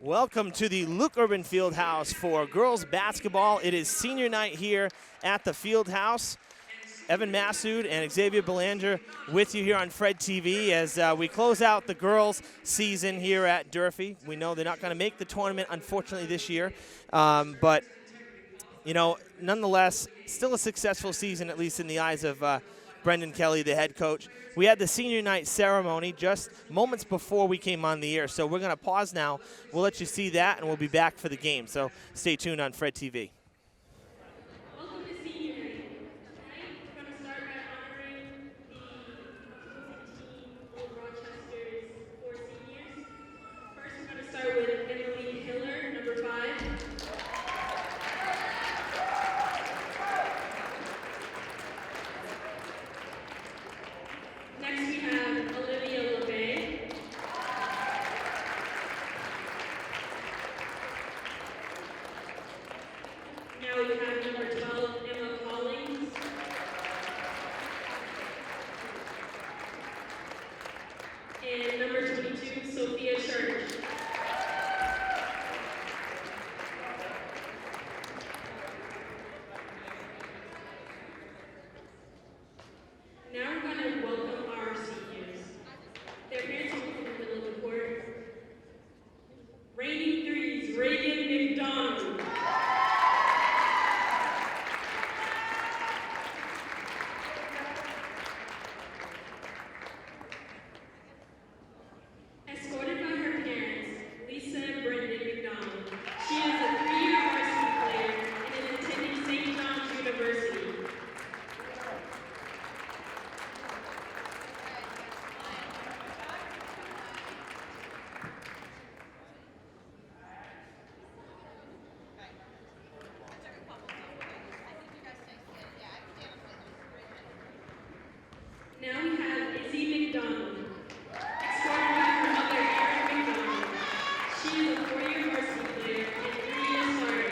Welcome to the Luke Urban Fieldhouse for girls basketball. It is senior night here at the Fieldhouse. Evan Massoud and Xavier Belanger with you here on Fred TV as we close out the girls' season here at Durfee. We know they're not going to make the tournament, unfortunately, this year. But, you know, nonetheless, still a successful season, at least in the eyes of Brendan Kelly, the head coach. We had the senior night ceremony just moments before we came on the air, so we're going to pause now. We'll let you see that, and we'll be back for the game. So stay tuned on Fred TV. Welcome to senior night. Tonight, we're going to start by honoring the opposing team, Old Rochester's 4 seniors. First, we're going to start with Emily Hiller, number 5. Next, we have Olivia LeBay. Now we have number 12, Emma Collins. And number 22, Sophia Church. Now we're going to welcome our seniors. Their parents will come in the middle of the court. Reigning threes, Reagan McDonald. Escorted by her parents, Lisa and Brendan McDonald. She is a 3-year varsity player and is attending St. John's University. Now we have Izzy McDonald, escorted by her mother, Erin McDonald. She is a 4-year varsity player and 3-year starter.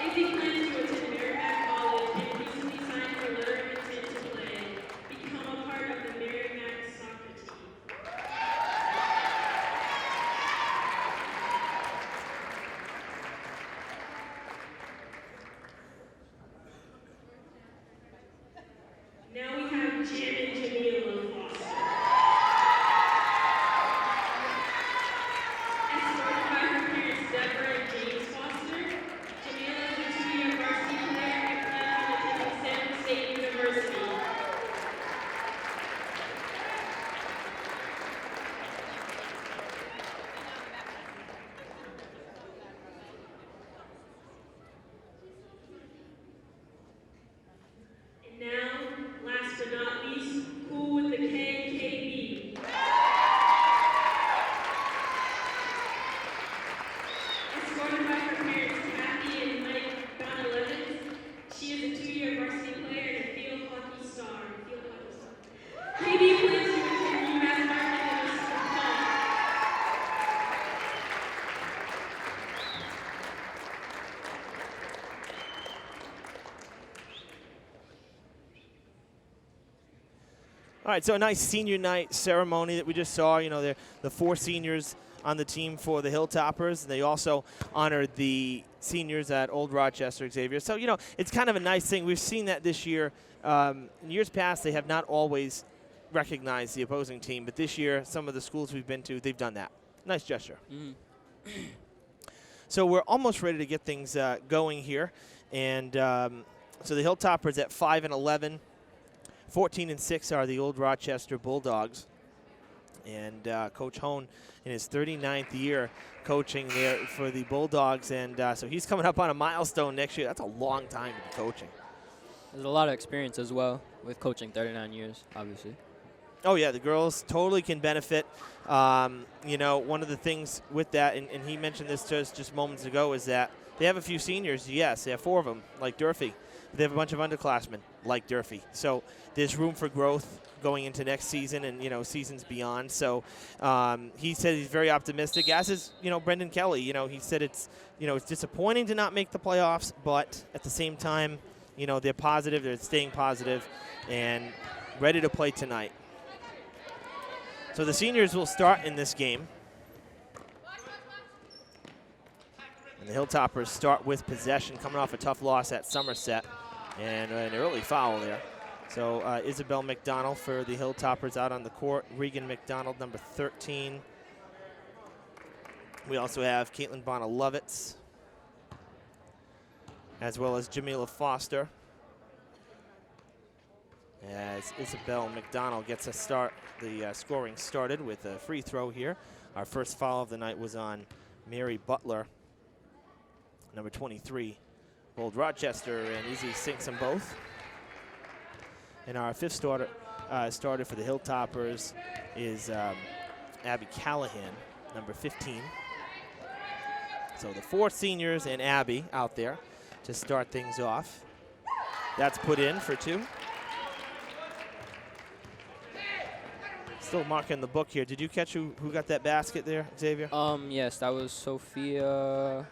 Izzy plans to attend Merrimack College and recently signed her letter of intent to play, become a part of the Merrimack soccer team. Now we have Jan and Jamila Foster. Escorted by her parents, Deborah and James Foster, Jamila is a 2-year varsity player and plans on attending San State University. And now, last but not least, Cool with the KKB. Escorted by her parents, Kathy and Mike Donalevitz, she is a 2-year varsity player and a field hockey star. KB plans to attend UMass Market in the fall. All right, so a nice senior night ceremony that we just saw. You know, they're the 4 seniors on the team for the Hilltoppers. They also honored the seniors at Old Rochester, Xavier. So, you know, it's kind of a nice thing. We've seen that this year. In years past, they have not always recognized the opposing team, but this year, some of the schools we've been to, they've done that. Nice gesture. So we're almost ready to get things going here. And so the Hilltoppers at 5-11. 14-6 are the Old Rochester Bulldogs. And Coach Hone in his 39th year coaching there for the Bulldogs. And so he's coming up on a milestone next year. That's a long time to be coaching. There's a lot of experience as well with coaching 39 years, obviously. Oh, yeah, the girls totally can benefit. You know, one of the things with that, and he mentioned this to us just moments ago, is that they have a few seniors. Yes, they have 4 of them, like Durfee. They have a bunch of underclassmen, like Durfee. So there's room for growth going into next season and, you know, seasons beyond. So he said he's very optimistic, as is, you know, Brendan Kelly. You know, he said it's, you know, it's disappointing to not make the playoffs, but at the same time, you know, they're positive, they're staying positive, and ready to play tonight. So the seniors will start in this game. And the Hilltoppers start with possession, coming off a tough loss at Somerset, and an early foul there. So Isabel McDonald for the Hilltoppers out on the court. Regan McDonald, number 13. We also have Caitlin Bonalovitz, as well as Jamila Foster. As Isabel McDonald gets a start, the scoring started with a free throw here. Our first foul of the night was on Mary Butler, number 23, Old Rochester, and Izzy sinks them both. And our fifth starter for the Hilltoppers is Abby Callahan, number 15. So the 4 seniors and Abby out there to start things off. That's put in for 2. Still marking the book here. Did you catch who got that basket there, Xavier? Yes, that was Sophia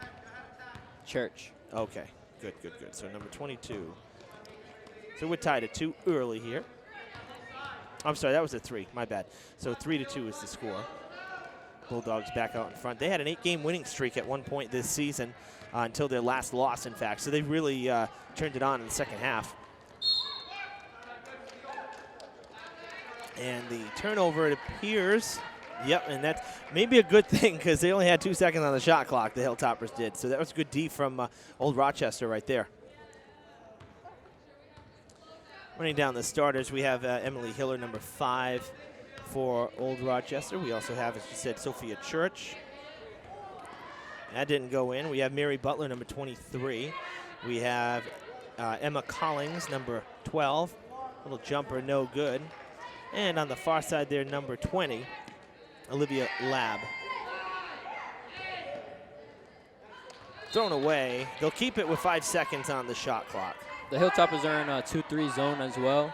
Church. Okay, good. So number 22. So we're tied at 2 early here. I'm sorry, that was a 3, my bad. So 3-2 is the score. Bulldogs back out in front. They had an 8-game winning streak at one point this season until their last loss, in fact. So they really turned it on in the second half. And the turnover, it appears, yep, and that's maybe a good thing because they only had 2 seconds on the shot clock, the Hilltoppers did. So that was good D from Old Rochester right there. Running down the starters, we have Emily Hiller, number 5 for Old Rochester. We also have, as you said, Sophia Church. That didn't go in. We have Mary Butler, number 23. We have Emma Collings, number 12. Little jumper, no good. And on the far side there, number 20, Olivia Lab. Thrown away. They'll keep it with 5 seconds on the shot clock. The Hilltoppers are in a 2-3 zone as well.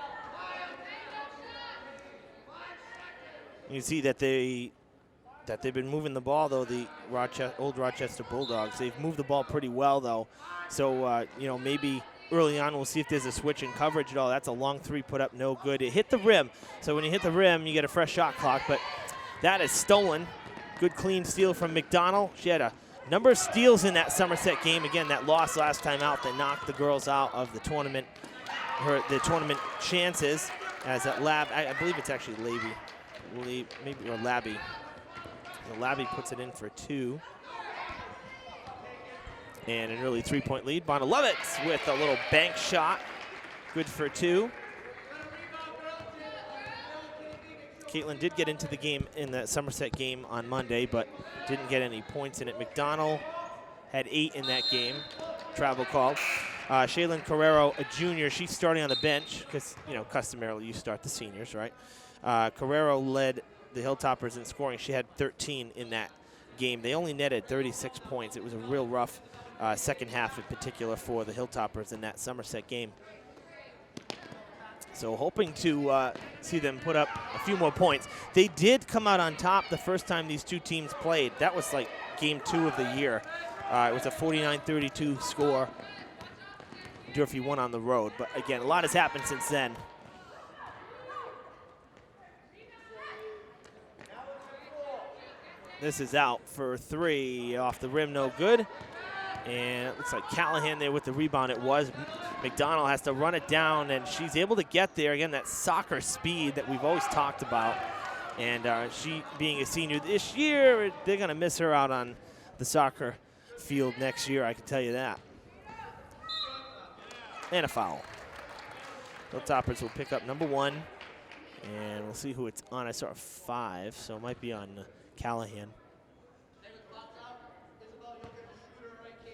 You see that they've been moving the ball, though, the Old Rochester Bulldogs. They've moved the ball pretty well, though. So, maybe early on we'll see if there's a switch in coverage at all. That's a long 3 put up, no good. It hit the rim. So when you hit the rim, you get a fresh shot clock, but that is stolen. Good clean steal from McDonald. She had a number of steals in that Somerset game. Again, that loss last time out that knocked the girls out of the tournament, the tournament chances, as that Lab, I believe it's actually maybe, or Labby. So Labby puts it in for 2. And an early 3-point lead. Bonalovitz with a little bank shot. Good for 2. Caitlin did get into the game in the Somerset game on Monday, but didn't get any points in it. McDonald had 8 in that game. Travel call. Shaylin Carrero, a junior, she's starting on the bench because, customarily you start the seniors, right? Carrero led the Hilltoppers in scoring. She had 13 in that game. They only netted 36 points. It was a real rough second half in particular for the Hilltoppers in that Somerset game. So hoping to see them put up a few more points. They did come out on top the first time these 2 teams played. That was like game 2 of the year. It was a 49-32 score. Durfee won on the road. But again, a lot has happened since then. This is out for 3. Off the rim, no good. And it looks like Callahan there with the rebound. It was. McDonald has to run it down, and she's able to get there. Again, that soccer speed that we've always talked about. And she being a senior this year, they're going to miss her out on the soccer field next year, I can tell you that. And a foul. Hilltoppers will pick up number 1. And we'll see who it's on. I saw 5, so it might be on Callahan.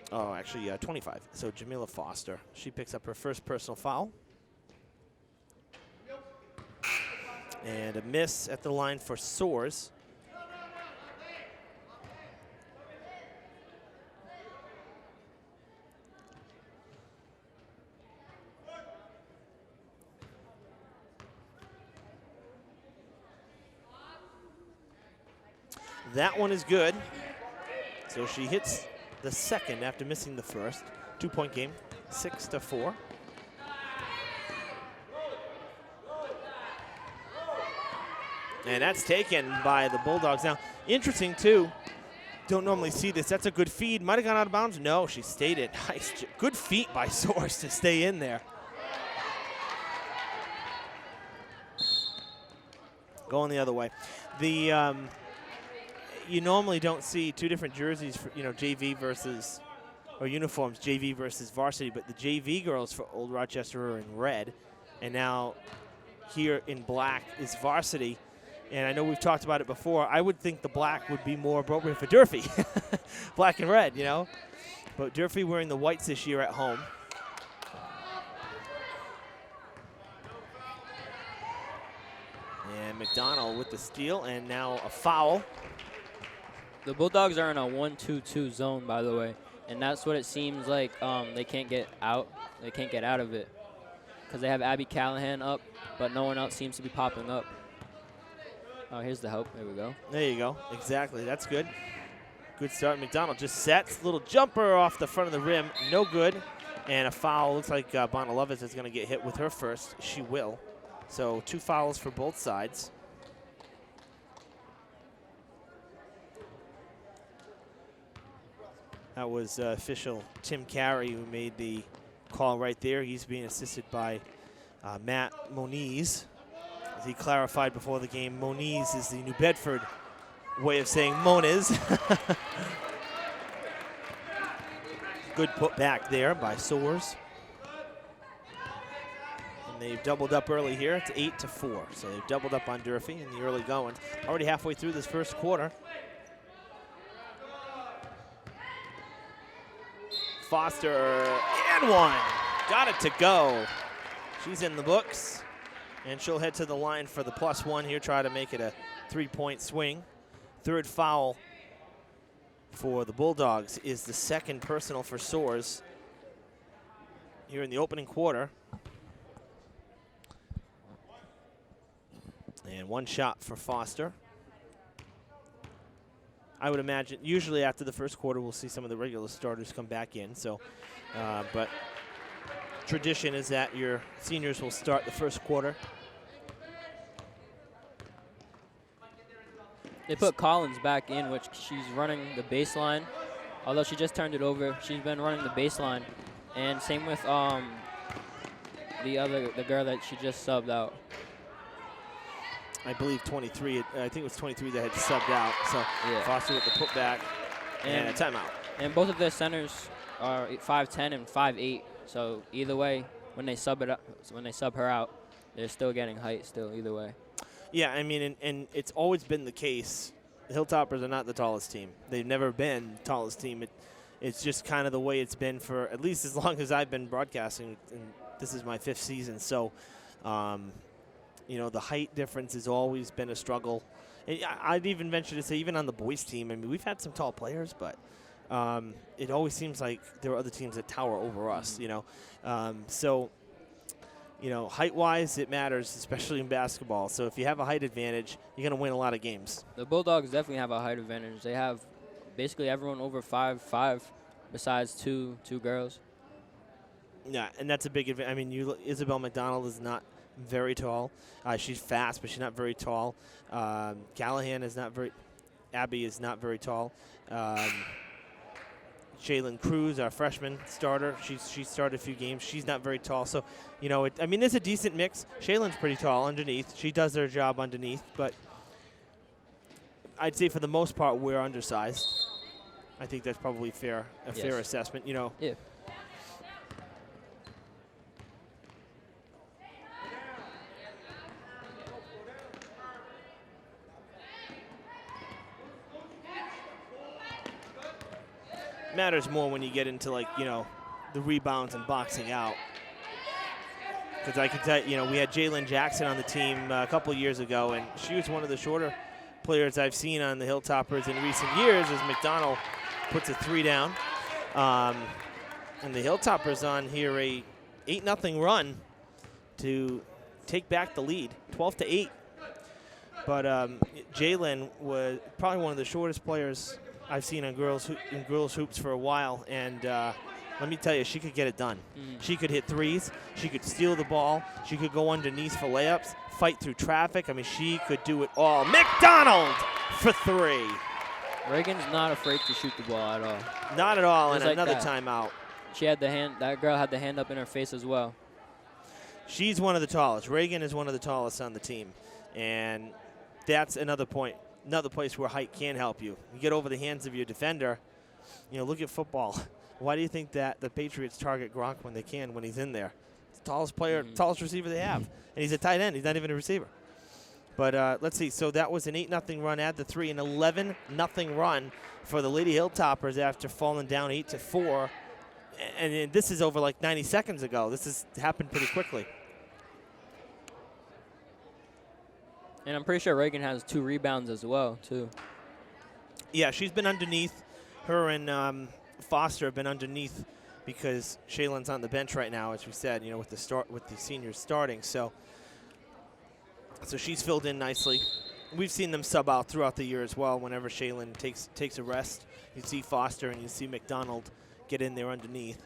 Oh, actually, 25. So Jamila Foster. She picks up her first personal foul. And a miss at the line for Soares. That one is good. So she hits the second after missing the first. 2-point game, 6-4. And that's taken by the Bulldogs. Now, interesting too, don't normally see this. That's a good feed. Might have gone out of bounds. No, she stayed it. Nice. Good feet by Source to stay in there. Going the other way. The you normally don't see two different jerseys for JV versus or uniforms JV versus varsity, but the JV girls for Old Rochester are in red, and now here in black is varsity. And I know we've talked about it before. I would think the black would be more appropriate for Durfee. Black and red, But Durfee wearing the whites this year at home. And McDonald with the steal, and now a foul. The Bulldogs are in a 1-2-2 zone, by the way, and that's what it seems like. They can't get out. They can't get out of it because they have Abby Callahan up, but no one else seems to be popping up. Oh, here's the help. There we go. There you go. Exactly. That's good. Good start. McDonald just sets. Little jumper off the front of the rim. No good. And a foul. Looks like Bonalovitz is going to get hit with her first. She will. So 2 fouls for both sides. That was official Tim Carey who made the call right there. He's being assisted by Matt Moniz. As he clarified before the game, Moniz is the New Bedford way of saying Moniz. Good put back there by Soares. And they've doubled up early here. It's 8-4. So they've doubled up on Durfee in the early goings. Already halfway through this first quarter. Foster, and one. Got it to go. She's in the books. And she'll head to the line for the +1 here, try to make it a 3-point swing. Third foul for the Bulldogs is the second personal for Soares here in the opening quarter. And one shot for Foster. I would imagine usually after the first quarter we'll see some of the regular starters come back in. So, but tradition is that your seniors will start the first quarter. They put Collins back in, which she's running the baseline. Although she just turned it over, she's been running the baseline. And same with the girl that she just subbed out. I believe 23. I think it was 23 that had subbed out. So yeah. Foster with the putback and a timeout. And both of their centers are 5'10" and 5'8". So either way, when they sub her out, they're still getting height. Still either way. Yeah, I mean, and it's always been the case. The Hilltoppers are not the tallest team. They've never been the tallest team. It's just kind of the way it's been for at least as long as I've been broadcasting, and this is my 5th season. So, the height difference has always been a struggle. And I'd even venture to say even on the boys' team, I mean, we've had some tall players, but it always seems like there are other teams that tower over us, So, height-wise, it matters, especially in basketball. So if you have a height advantage, you're going to win a lot of games. The Bulldogs definitely have a height advantage. They have basically everyone over 5'5", besides two girls. Yeah, and that's a big advantage. I mean, Isabel McDonald is not very tall. She's fast, but she's not very tall. Callahan is not very. Abby is not very tall. Shaylin Cruz, our freshman starter, she started a few games. She's not very tall, so there's a decent mix. Shaylin's pretty tall underneath. She does her job underneath, but I'd say for the most part we're undersized. I think that's probably fair assessment. Yeah. Matters more when you get into the rebounds and boxing out. Because I can tell we had Jalen Jackson on the team a couple of years ago, and she was one of the shorter players I've seen on the Hilltoppers in recent years as McDonald puts a 3 down. And the Hilltoppers on here a 8-0 run to take back the lead, 12-8. But Jalen was probably one of the shortest players I've seen in girls hoops for a while, and let me tell you, she could get it done. She could hit threes. She could steal the ball. She could go underneath for layups, fight through traffic. I mean, she could do it all. McDonald for 3. Reagan's not afraid to shoot the ball at all. Not at all, Just and like another that. timeout. She had the hand. That girl had the hand up in her face as well. She's one of the tallest. Reagan is one of the tallest on the team, and that's another point, another place where height can help you. You get over the hands of your defender. You know, look at football. Why do you think that the Patriots target Gronk when they can, when he's in there? It's the tallest player, tallest receiver they have, and he's a tight end. He's not even a receiver. But let's see. So that was an 8-0 run. Add the 3, an 11-0 run for the Lady Hilltoppers after falling down 8-4. And this is over like 90 seconds ago. This has happened pretty quickly. And I'm pretty sure Reagan has 2 rebounds as well, too. Yeah, she's been underneath. Her and Foster have been underneath because Shaylin's on the bench right now, as we said, you know, with the seniors starting. So she's filled in nicely. We've seen them sub out throughout the year as well. Whenever Shaylin takes a rest, you see Foster and you see McDonald get in there underneath.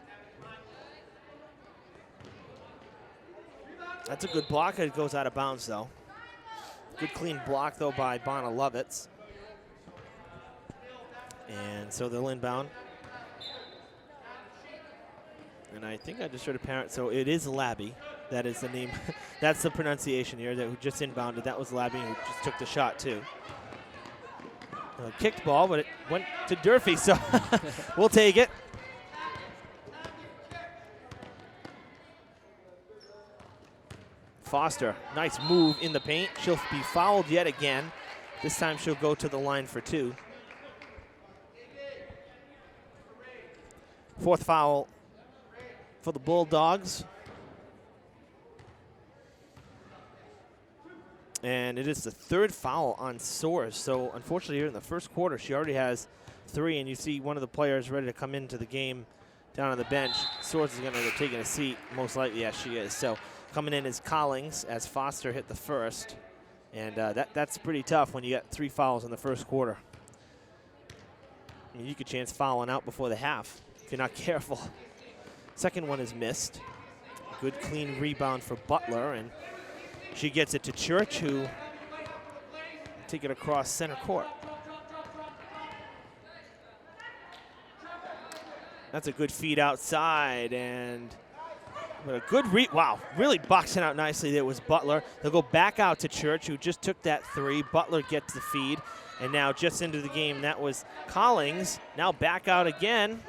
That's a good block. It goes out of bounds, though. Good clean block, though, by Bonna Lovitz. And so they'll inbound. And I think I just heard a parent. So it is Labby. That is the name. That's the pronunciation here. That who just inbounded. That was Labby who just took the shot, too. Kicked ball, but it went to Durfee. So we'll take it. Foster, nice move in the paint. She'll be fouled yet again. This time she'll go to the line for 2. 4th foul for the Bulldogs. And it is the 3rd foul on Soares. So unfortunately here in the first quarter, she already has 3, and you see one of the players ready to come into the game down on the bench. Soares is going to end up taking a seat, most likely. Yes, she is. So coming in is Collings as Foster hit the first. And that's pretty tough when you got 3 fouls in the first quarter. I mean, you could chance fouling out before the half if you're not careful. Second one is missed. Good clean rebound for Butler, and she gets it to Church, who take it across center court. That's a good feed outside, and a good wow, really boxing out nicely there was Butler. They'll go back out to Church, who just took that 3. Butler gets the feed, and now just into the game, that was Collings. Now back out again.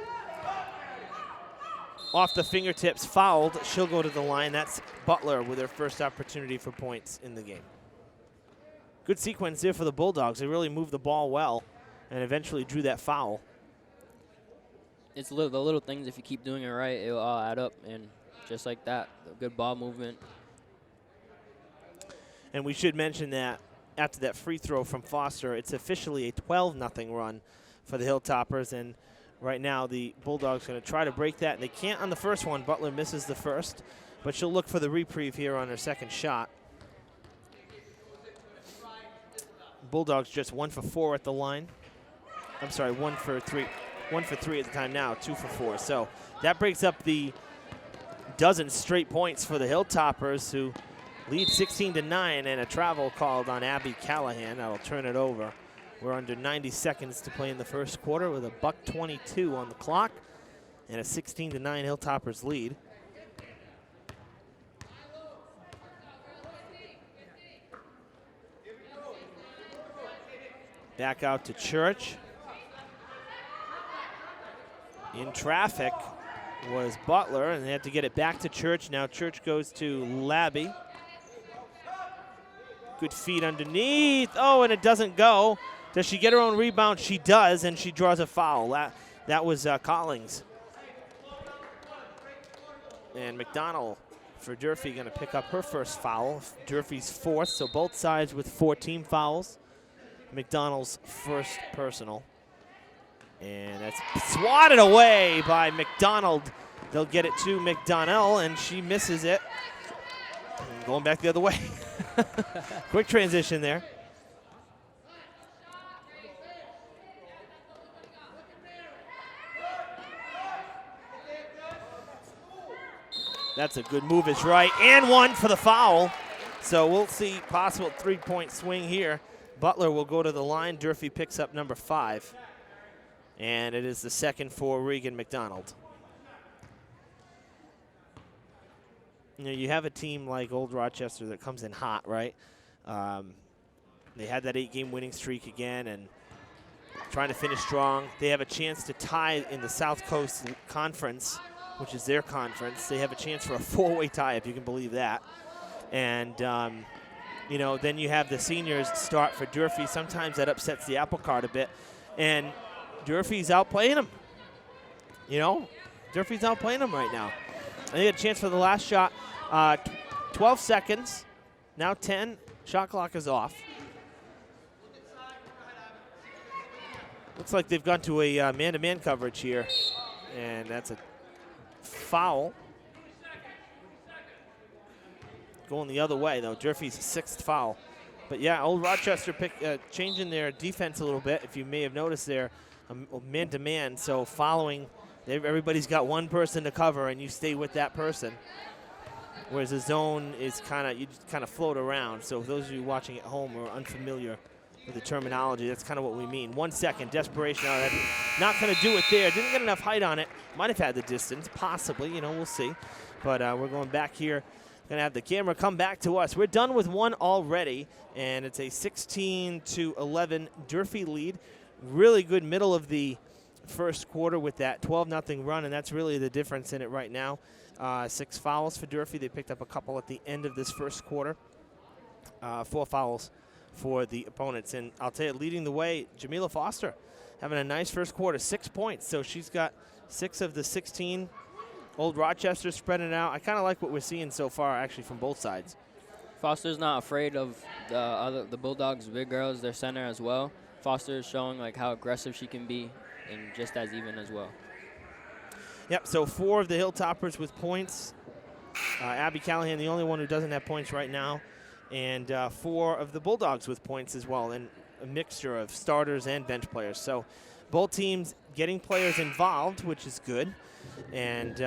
Off the fingertips, fouled. She'll go to the line. That's Butler with her first opportunity for points in the game. Good sequence there for the Bulldogs. They really moved the ball well and eventually drew that foul. It's the little things. If you keep doing it right, it'll all add up. And just like that, good ball movement. And we should mention that after that free throw from Foster, it's officially a 12-0 run for the Hilltoppers. And right now, the Bulldogs going to try to break that. They can't on the first one. Butler misses the first, but she'll look for the reprieve here on her second shot. Bulldogs just 1 for 4 at the line. I'm sorry, 1 for 3. 1 for 3 at the time now, 2 for 4. So that breaks up the dozen straight points for the Hilltoppers, who lead 16-9, and a travel called on Abby Callahan. That'll turn it over. We're under 90 seconds to play in the first quarter with a $1:22 on the clock and a 16-9 Hilltoppers lead. Back out to Church. In traffic was Butler, and they had to get it back to Church. Now Church goes to Labby. Good feed underneath. Oh, and it doesn't go. Does she get her own rebound? She does, and she draws a foul. That was Collings. And McDonald for Durfee going to pick up her first foul. Durfee's 4th, so both sides with 14 fouls. McDonald's first personal. And that's swatted away by McDonald. They'll get it to McDonnell, and she misses it. And going back the other way. Quick transition there. That's a good move, it's right, and 1 for the foul. So we'll see possible 3-point swing here Butler will go to the line. Durfee picks up number 5. And it is the second for Regan McDonald. You know, you have a team like Old Rochester that comes in hot, right? They had that 8-game winning streak again and trying to finish strong. They have a chance to tie in the South Coast Conference, which is their conference. They have a chance for a 4-way tie, if you can believe that. And, you know, then you have the seniors start for Durfee. Sometimes that upsets the apple cart a bit. And Durfee's outplaying them. You know, Durfee's outplaying them right now. And they had a chance for the last shot. 12 seconds, now 10. Shot clock is off. Looks like they've gone to a man-to-man coverage here. And that's a foul. Going the other way, though. Durfee's 6th foul. But, yeah, Old Rochester changing their defense a little bit, if you may have noticed there, man-to-man. So following, everybody's got one person to cover, and you stay with that person. Whereas the zone is you just kind of float around. So those of you watching at home who are unfamiliar with the terminology, that's kind of what we mean. 1 second, desperation. Not going to do it there. Didn't get enough height on it. Might have had the distance, possibly. You know, we'll see. But we're going back here. Going to have the camera come back to us. We're done with one already, and it's a 16-11 Durfee lead. Really good middle of the first quarter with that 12-0 run, and that's really the difference in it right now. 6 fouls for Durfee. They picked up a couple at the end of this first quarter. 4 fouls for the opponents. And I'll tell you, leading the way, Jamila Foster having a nice first quarter, 6 points. So she's got 6 of the 16. Old Rochester spreading it out. I kind of like what we're seeing so far, actually, from both sides. Foster's not afraid of the Bulldogs' big girls, their center as well. Foster is showing like how aggressive she can be and just as even as well. Yep, so 4 of the Hilltoppers with points. Abby Callahan, the only one who doesn't have points right now. And 4 of the Bulldogs with points as well, and a mixture of starters and bench players. So both teams getting players involved, which is good. And,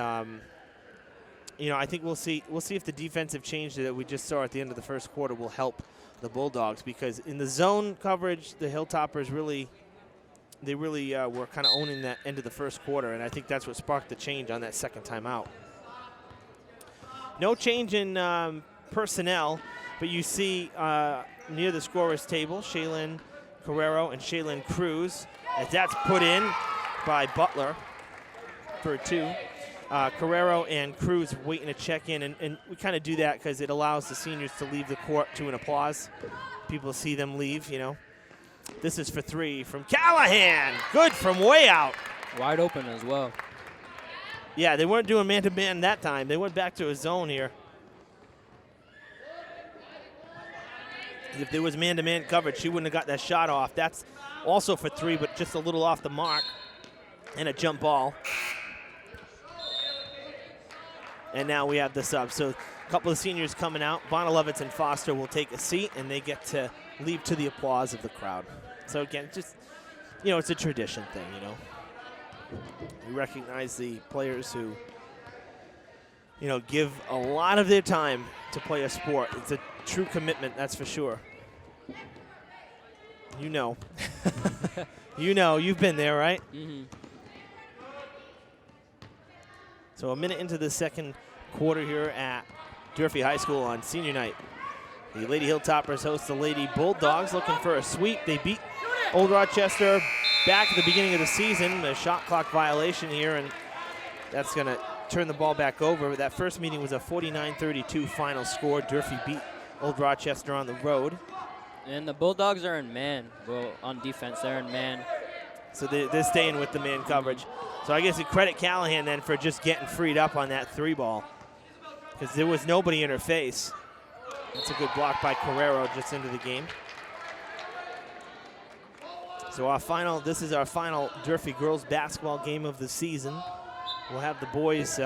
you know, I think we'll see if the defensive change that we just saw at the end of the first quarter will help the Bulldogs, because in the zone coverage, the Hilltoppers really were kind of owning that end of the first quarter, and I think that's what sparked the change on that second time out. No change in personnel, but you see near the scorer's table, Shaylin Carrero and Shaylin Cruz, as that's put in by Butler for 2. Carrero and Cruz waiting to check in, and we kind of do that because it allows the seniors to leave the court to an applause. People see them leave, you know. This is for 3 from Callahan. Good from way out. Wide open as well. Yeah, they weren't doing man-to-man that time. They went back to a zone here. If there was man-to-man coverage, she wouldn't have got that shot off. That's also for 3, but just a little off the mark. And a jump ball. And now we have the sub. So a couple of seniors coming out. Bonilevitz and Foster will take a seat, and they get to leave to the applause of the crowd. So again, just, you know, it's a tradition thing, you know. We recognize the players who, you know, give a lot of their time to play a sport. It's a true commitment, that's for sure. You know. You know, you've been there, right? Mm-hmm. So a minute into the second quarter here at Durfee High School on senior night. The Lady Hilltoppers host the Lady Bulldogs, looking for a sweep. They beat Old Rochester back at the beginning of the season. A shot clock violation here, and that's going to turn the ball back over. That first meeting was a 49-32 final score. Durfee beat Old Rochester on the road. And the Bulldogs are in man. Well, on defense, they're in man. So they're staying with the man coverage. So I guess you credit Callahan then for just getting freed up on that 3 ball, because there was nobody in her face. That's a good block by Carrero just into the game. So this is our final Durfee girls basketball game of the season. We'll have the boys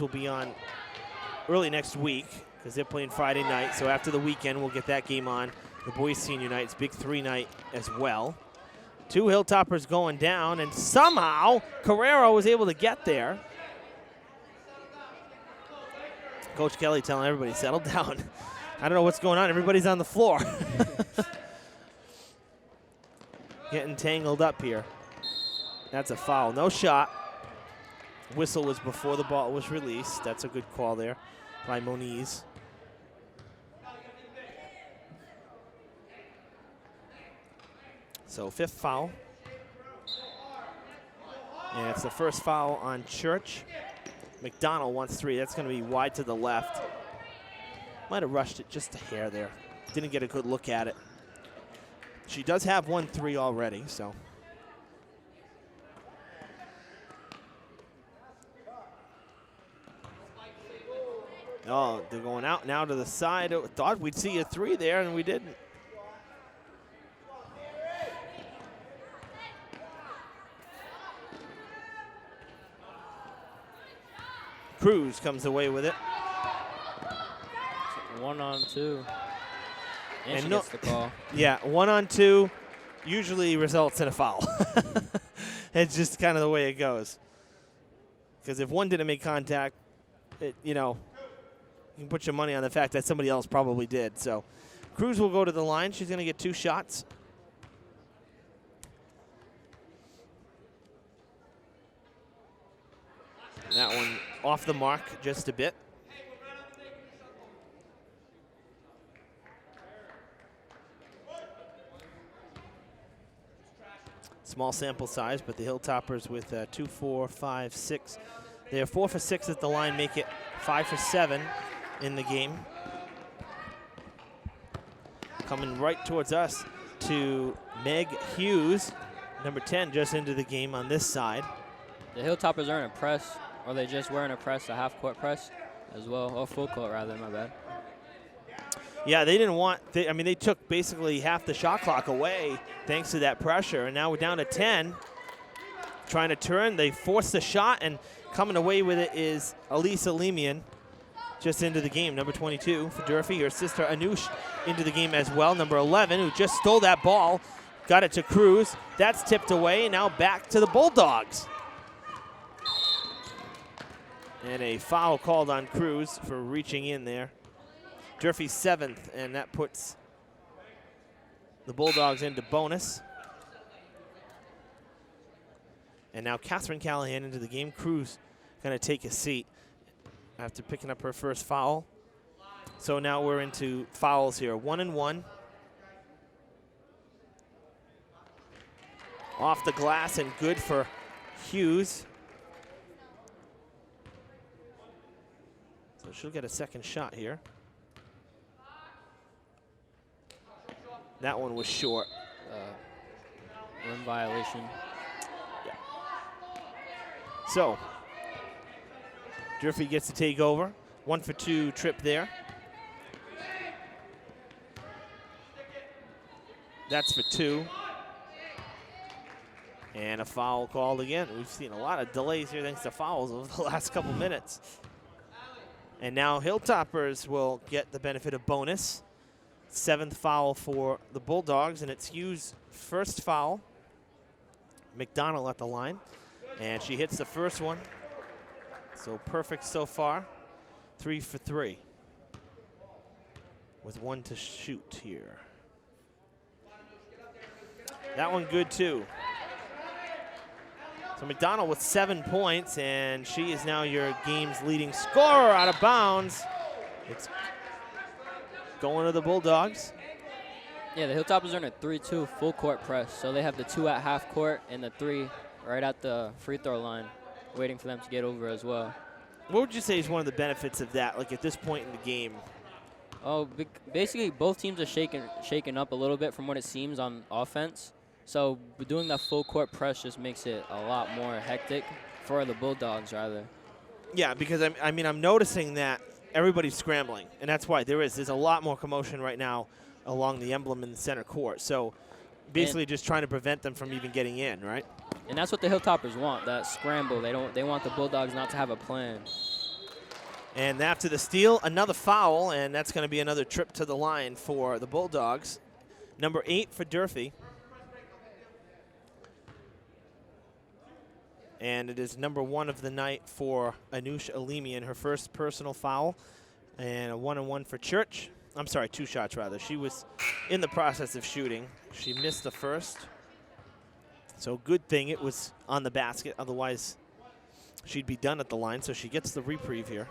will be on early next week because they're playing Friday night. So after the weekend, we'll get that game on. The boys senior night, it's big 3 night as well. 2 Hilltoppers going down, and somehow Carrero was able to get there. Coach Kelly telling everybody, settle down. I don't know what's going on. Everybody's on the floor. Getting tangled up here. That's a foul. No shot. Whistle was before the ball was released. That's a good call there by Moniz. So 5th foul. And it's the first foul on Church. McDonald wants 3. That's going to be wide to the left. Might have rushed it just a hair there. Didn't get a good look at it. She does have 1 3 already, so. Oh, they're going out now to the side. Thought we'd see a 3 there, and we didn't. Cruz comes away with it. 1-on-2. And she gets the call. Yeah, 1-on-2 usually results in a foul. It's just kind of the way it goes. Because if one didn't make contact, you know, you can put your money on the fact that somebody else probably did. So Cruz will go to the line. She's going to get 2 shots. And that one off the mark just a bit. Small sample size, but the Hilltoppers with 2, 4, 5, 6. They are 4 for 6 at the line, make it 5 for 7 in the game. Coming right towards us to Meg Hughes, number 10, just into the game on this side. The Hilltoppers are in a press, or they just were in a press, a half-court press as well, or full court rather, my bad. Yeah, they didn't want, I mean, they took basically half the shot clock away thanks to that pressure, and now we're down to 10. Trying to turn, they force the shot, and coming away with it is Elise Alemian, just into the game, number 22 for Durfee. Her sister Anush into the game as well, number 11, who just stole that ball, got it to Cruz. That's tipped away, and now back to the Bulldogs. And a foul called on Cruz for reaching in there. Durfee's 7th, and that puts the Bulldogs into bonus. And now Catherine Callahan into the game. Cruz going to take a seat after picking up her first foul. So now we're into fouls here. 1 and 1. Off the glass and good for Hughes. So she'll get a second shot here. That one was short. Rim violation. Yeah. So, Durfee gets to take over. 1 for 2 trip there. That's for 2. And a foul called again. We've seen a lot of delays here thanks to fouls over the last couple minutes. And now Hilltoppers will get the benefit of bonus. 7th foul for the Bulldogs, and it's Hughes' first foul. McDonald at the line, and she hits the first one. So perfect so far. 3 for 3 with 1 to shoot here. That one good too. So McDonald with 7 points, and she is now your game's leading scorer out of bounds. It's going to the Bulldogs. Yeah, the Hilltoppers are in a 3-2 full court press, so they have the 2 at half court and the 3 right at the free throw line, waiting for them to get over as well. What would you say is one of the benefits of that, like at this point in the game? Oh, basically both teams are shaken up a little bit from what it seems on offense. So doing that full court press just makes it a lot more hectic for the Bulldogs, rather. Yeah, because I mean, I'm noticing that everybody's scrambling, and that's why there's a lot more commotion right now along the emblem in the center court. So basically just trying to prevent them from even getting in, right? And that's what the Hilltoppers want, that scramble. They want the Bulldogs not to have a plan. And after the steal, another foul, and that's going to be another trip to the line for the Bulldogs. Number 8 for Durfee. And it is number 1 of the night for Anush Alemian, her first personal foul. And a 1-and-1 for Church. I'm sorry, 2 shots rather. She was in the process of shooting. She missed the first. So good thing it was on the basket. Otherwise, she'd be done at the line. So she gets the reprieve here.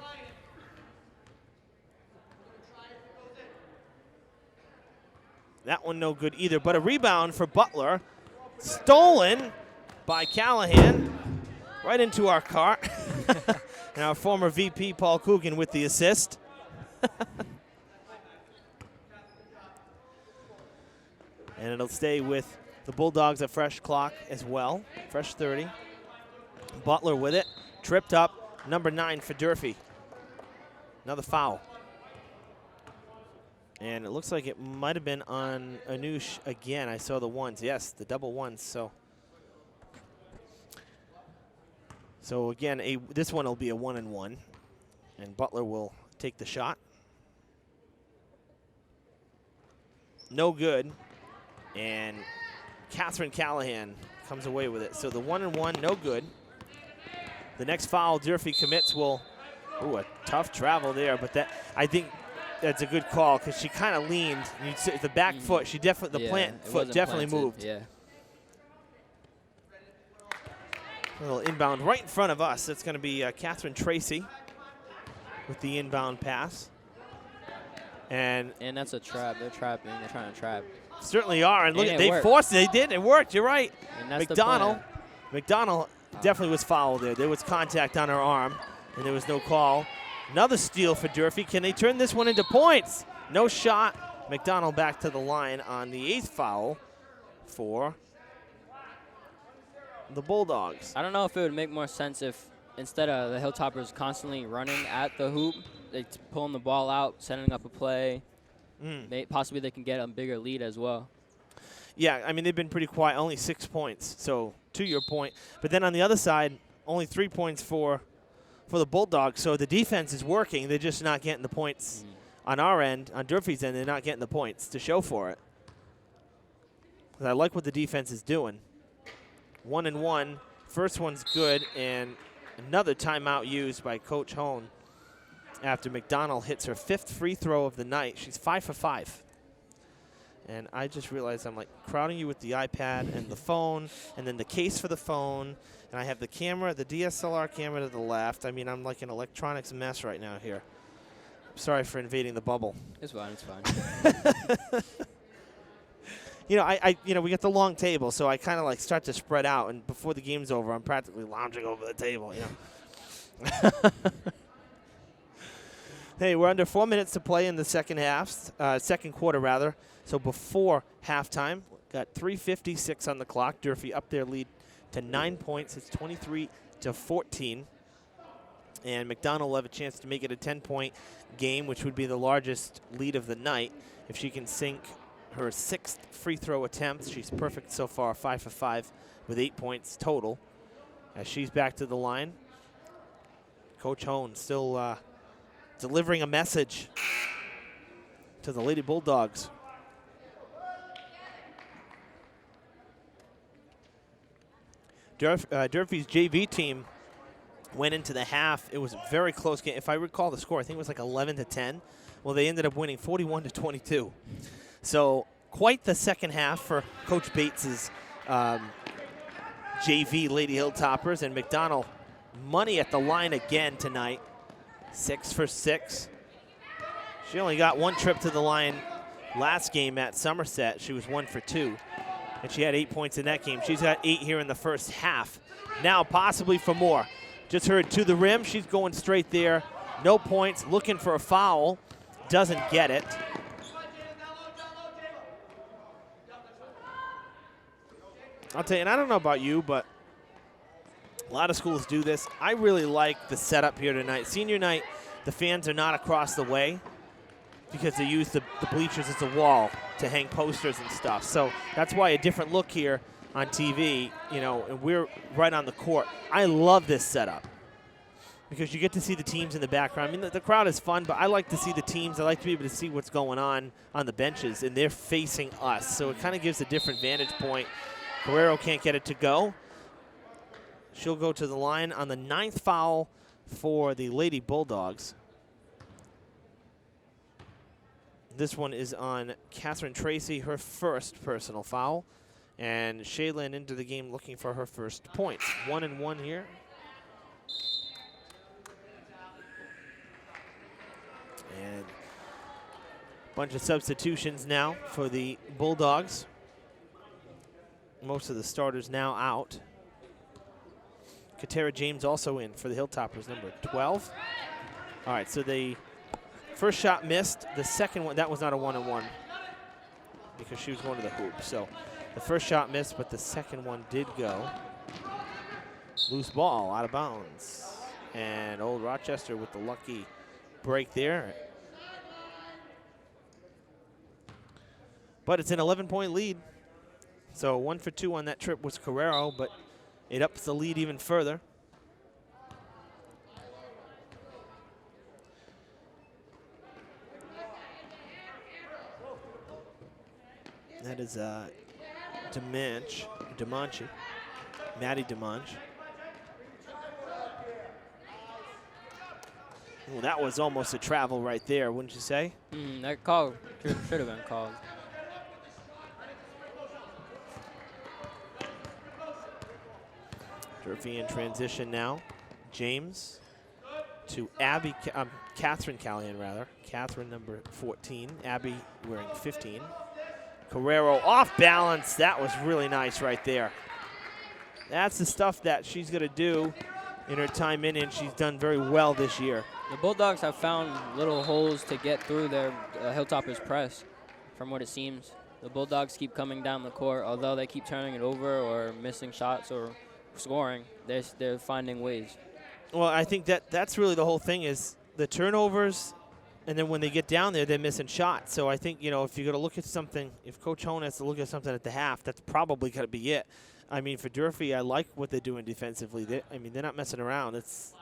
That one no good either, but a rebound for Butler. Stolen by Callahan right into our cart. And our former VP, Paul Coogan, with the assist. And it'll stay with the Bulldogs a fresh clock as well, fresh 30. Butler with it, tripped up, number 9 for Durfee. Another foul. And it looks like it might have been on Anush again. I saw the ones. Yes, the double ones. So again, this one will be a 1-and-1. And Butler will take the shot. No good. And Catherine Callahan comes away with it. So the 1-and-1, no good. The next foul Durfee commits will, ooh, a tough travel there. But that, I think, that's a good call because she kind of leaned. You'd say the back foot, she definitely, the plant foot definitely moved. Yeah. A little inbound right in front of us. It's going to be Catherine Tracy with the inbound pass. And that's a trap. They're trapping. They're trying to trap. Certainly are. And look, they worked. forced it. They did. It worked. You're right. And that's McDonald definitely was fouled there. There was contact on her arm, and there was no call. Another steal for Durfee. Can they turn this one into points? No shot. McDonald back to the line on the 8th foul for the Bulldogs. I don't know if it would make more sense if instead of the Hilltoppers constantly running at the hoop, they pulling the ball out, setting up a play. Possibly they can get a bigger lead as well. Yeah, I mean, they've been pretty quiet, only 6 points, so to your point. But then on the other side, only 3 points for the Bulldogs, so the defense is working. They're just not getting the points on our end, on Durfee's end. They're not getting the points to show for it. I like what the defense is doing. 1-and-1. First one's good, and another timeout used by Coach Hone after McDonald hits her 5th free throw of the night. She's 5 for 5. And I just realized I'm like crowding you with the iPad and the phone and then the case for the phone. And I have the camera, the DSLR camera to the left. I mean, I'm like an electronics mess right now here. Sorry for invading the bubble. It's fine. It's fine. You know, we get the long table, so I kind of like start to spread out. And before the game's over, I'm practically lounging over the table, you know. Hey, we're under 4 minutes to play in the second quarter rather. So before halftime, got 3:56 on the clock. Durfee up their lead to 9 points. It's 23-14. And McDonald will have a chance to make it a 10-point game, which would be the largest lead of the night. If she can sink her 6th free throw attempt, she's perfect so far, 5 for 5 with 8 points total. As she's back to the line, Coach Hone still delivering a message to the Lady Bulldogs. Durfee's JV team went into the half. It was a very close game. If I recall the score, I think it was like 11-10. Well, they ended up winning 41-22. So quite the second half for Coach Bates's JV Lady Hilltoppers. And McDonald, money at the line again tonight. 6 for 6. She only got 1 trip to the line last game at Somerset. She was 1 for 2. And she had 8 points in that game. She's got 8 here in the first half. Now possibly for more. Just heard to the rim. She's going straight there. No points. Looking for a foul. Doesn't get it. I'll tell you, and I don't know about you, but a lot of schools do this. I really like the setup here tonight. Senior night, the fans are not across the way because they use the bleachers as a wall to hang posters and stuff. So that's why a different look here on TV, you know, and we're right on the court. I love this setup because you get to see the teams in the background. I mean, the crowd is fun, but I like to see the teams. I like to be able to see what's going on the benches, and they're facing us. So it kind of gives a different vantage point. Guerrero can't get it to go. She'll go to the line on the 9th foul for the Lady Bulldogs. This one is on Catherine Tracy, her first personal foul. And Shaylin into the game looking for her first points. 1-1 here. And a bunch of substitutions now for the Bulldogs. Most of the starters now out. Katera James also in for the Hilltoppers, number 12. All right, so the first shot missed. The second one, that was not a 1-on-1 because she was going to the hoop. So the first shot missed, but the second one did go. Loose ball, out of bounds. And Old Rochester with the lucky break there. But it's an 11-point lead. So 1 for 2 on that trip was Carrero, but it ups the lead even further. That is Demanchi, Maddie Demanchi. Well, that was almost a travel right there, wouldn't you say? That call should have been called. Durfee in transition now. James to Catherine Callahan, rather. Catherine, number 14. Abby wearing 15. Carrero off balance. That was really nice right there. That's the stuff that she's going to do in her time in, and she's done very well this year. The Bulldogs have found little holes to get through their Hilltoppers press, from what it seems. The Bulldogs keep coming down the court, although they keep turning it over or missing shots or scoring, they're finding ways. Well, I think that's really the whole thing is the turnovers, and then when they get down there, they're missing shots. So I think, you know, if you're going to look at something, if Coach Hone has to look at something at the half, that's probably going to be it. I mean, for Durfee, I like what they're doing defensively. They're not messing around. It's,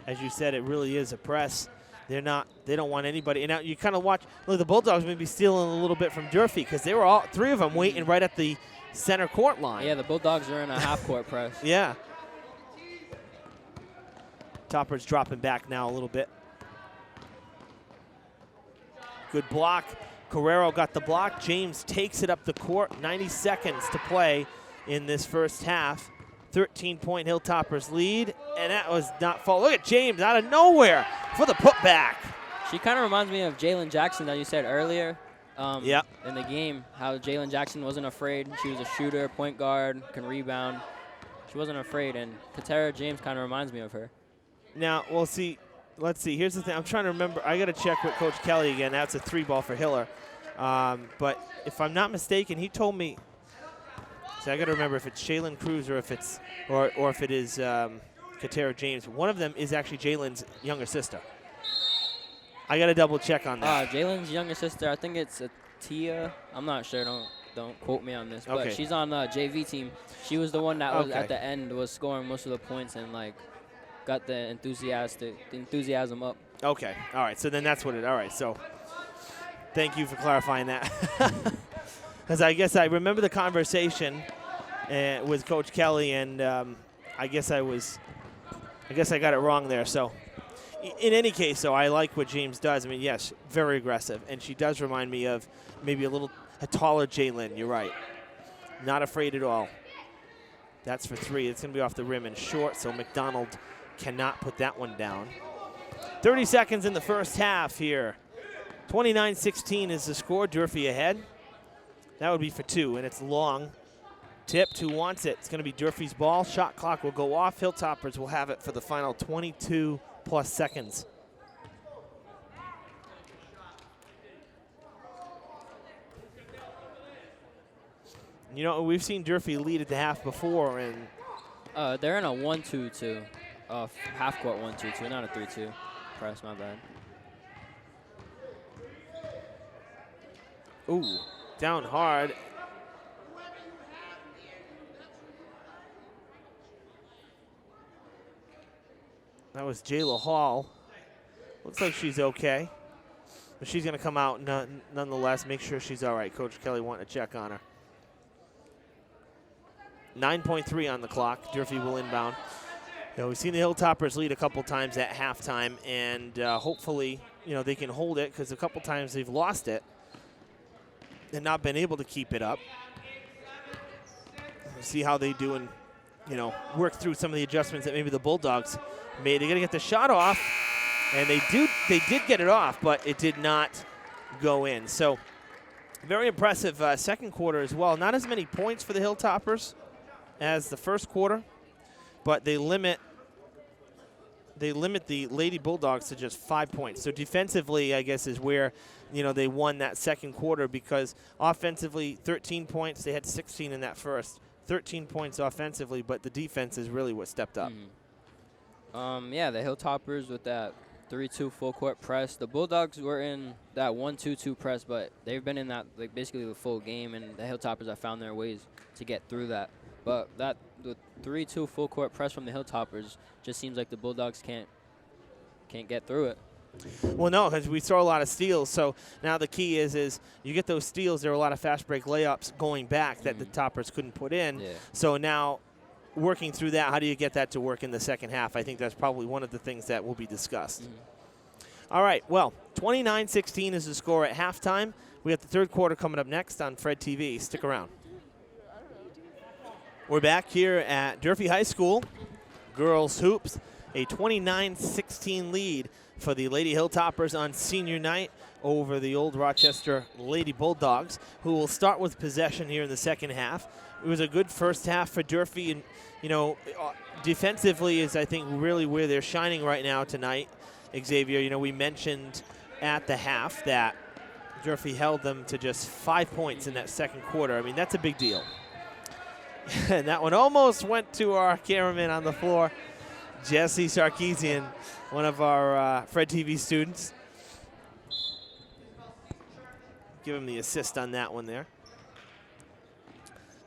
as you said, it really is a press. They don't want anybody. And now you kind of watch, look, the Bulldogs may be stealing a little bit from Durfee because they were all three of them waiting right at the center court line. Yeah, the Bulldogs are in a half-court press. Yeah. Topper's dropping back now a little bit. Good block. Carrero got the block. James takes it up the court. 90 seconds to play in this first half. 13-point Hilltoppers lead, and that was not fault. Look at James out of nowhere for the putback. She kind of reminds me of Jalen Jackson that you said earlier Yep. in the game, how Jalen Jackson wasn't afraid. She was a shooter, point guard, can rebound. She wasn't afraid, and Katera James kind of reminds me of her. Now, we'll see. Let's see. Here's the thing. I'm trying to remember. I got to check with Coach Kelly again. That's a 3-ball for Hiller. But if I'm not mistaken, he told me. So I got to remember if it's Shaylin Cruz or if it's or if it is Katera James. One of them is actually Jalen's younger sister. I got to double check on that. Jalen's younger sister, I think it's Tia. I'm not sure. Don't quote me on this. But Okay. she's on the JV team. She was the one that was at the end was scoring most of the points and like got the enthusiasm up. Okay. All right. So then that's what it. All right. So thank you for clarifying that. Because I guess I remember the conversation with Coach Kelly, and I guess I got it wrong there. So in any case, though, I like what James does. I mean, yes, very aggressive, and she does remind me of maybe a taller Jalen. You're right. Not afraid at all. That's for 3. It's going to be off the rim and short, so McDonald cannot put that one down. 30 seconds in the first half here. 29-16 is the score. Durfee ahead. That would be for 2, and it's long. Tipped. Who wants it? It's going to be Durfee's ball. Shot clock will go off. Hilltoppers will have it for the final 22-plus seconds. You know, we've seen Durfee lead at the half before, and They're in a 1-2-2, half-court 1-2-2, not a 3-2. Press, my bad. ooh, down hard. That was Jayla Hall. Looks like she's okay. But she's going to come out nonetheless, make sure she's all right. Coach Kelly wanting to check on her. 9.3 on the clock. Durfee will inbound. You know, we've seen the Hilltoppers lead a couple times at halftime, and hopefully they can hold it, because a couple times they've lost it and not been able to keep it up. We'll see how they do and, work through some of the adjustments that maybe the Bulldogs made. They got to get the shot off, and they did get it off, but it did not go in. So very impressive second quarter as well. Not as many points for the Hilltoppers as the first quarter, but they limit the Lady Bulldogs to just 5 points. So defensively, I guess, is where, they won that second quarter, because offensively, 13 points. They had 16 in that first. 13 points offensively, but the defense is really what stepped up. Yeah, the Hilltoppers with that 3-2 full court press. The Bulldogs were in that 1-2-2 press, but they've been in that basically the full game, and the Hilltoppers have found their ways to get through that. But the 3-2 full court press from the Hilltoppers just seems like the Bulldogs can't get through it. Well, no, because we saw a lot of steals. So now the key is you get those steals. There are a lot of fast break layups going back that the Toppers couldn't put in. Yeah. So now working through that, how do you get that to work in the second half? I think that's probably one of the things that will be discussed. All right, well, 29-16 is the score at halftime. We have the third quarter coming up next on Fred TV. Stick around. We're back here at Durfee High School. Girls hoops, a 29-16 lead for the Lady Hilltoppers on senior night over the old Rochester Lady Bulldogs, who will start with possession here in the second half. It was a good first half for Durfee, and defensively is, I think, really where they're shining right now tonight. Xavier, we mentioned at the half that Durfee held them to just 5 points in that second quarter. I mean, that's a big deal. And that one almost went to our cameraman on the floor, Jesse Sarkeesian, one of our Fred TV students. Give him the assist on that one there.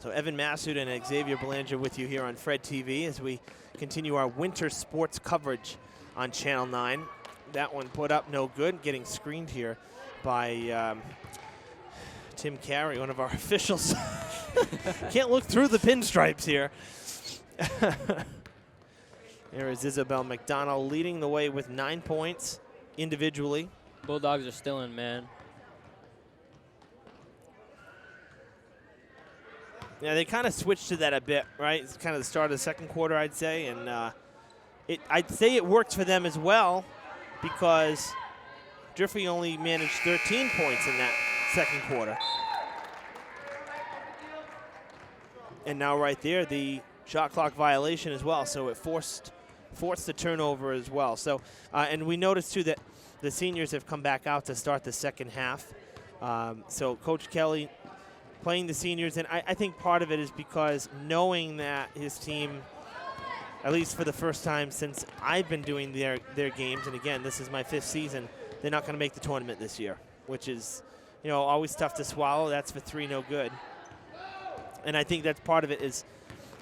So Evan Massoud and Xavier Belanger with you here on Fred TV as we continue our winter sports coverage on Channel 9. That one put up no good, getting screened here by Tim Carey, one of our officials. Can't look through the pinstripes here. There is Isabel McDonald leading the way with 9 points individually. Bulldogs are still in man. Yeah, they kind of switched to that a bit, right? It's kind of the start of the second quarter, I'd say. And I'd say it worked for them as well, because Durfee only managed 13 points in that second quarter. And now right there, the shot clock violation as well. So it forced the turnover as well. So, and we noticed, too, that the seniors have come back out to start the second half. So Coach Kelly playing the seniors, and I think part of it is because knowing that his team, at least for the first time since I've been doing their games, and again, this is my 5th season, they're not going to make the tournament this year, which is, always tough to swallow. That's for 3 no good. And I think that's part of it is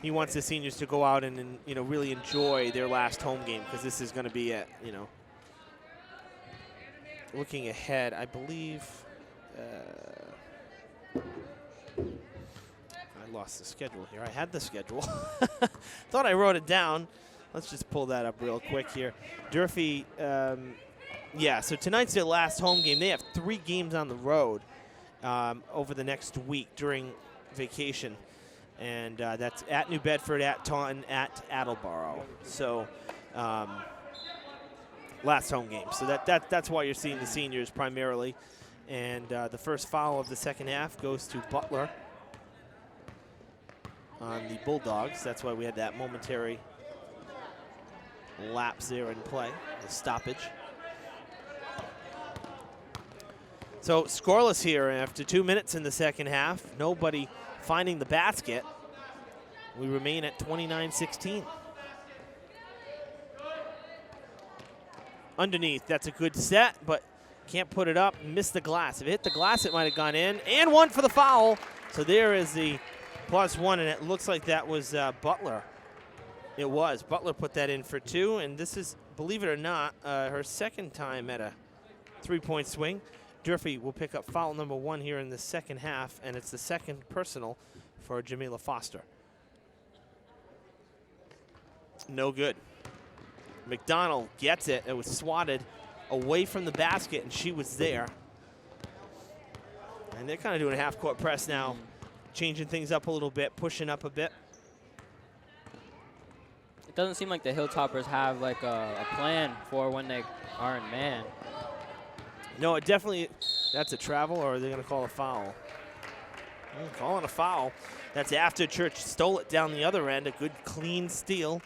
he wants the seniors to go out and really enjoy their last home game, because this is going to be it, Looking ahead, I believe I lost the schedule here. I had the schedule. Thought I wrote it down. Let's just pull that up real quick here. Durfee, so tonight's their last home game. They have 3 games on the road over the next week during vacation. And that's at New Bedford, at Taunton, at Attleboro. So last home game. So that's why you're seeing the seniors primarily. And the first foul of the second half goes to Butler on the Bulldogs. That's why we had that momentary lapse there in play, the stoppage. So scoreless here after 2 minutes in the second half. Nobody finding the basket. We remain at 29-16. Underneath, that's a good set, but can't put it up, missed the glass. If it hit the glass, it might have gone in. And one for the foul. So there is the +1, and it looks like that was Butler. It was. Butler put that in for 2, and this is, believe it or not, her second time at a 3-point swing. Durfee will pick up foul number 1 here in the second half, and it's the second personal for Jamila Foster. No good. McDonald gets it. It was swatted away from the basket, and she was there. And they're kind of doing a half-court press now, changing things up a little bit, pushing up a bit. It doesn't seem like the Hilltoppers have like a plan for when they are in man. No, it definitely, that's a travel, or are they going to call a foul? Calling a foul. That's after Church stole it down the other end. A good, clean steal.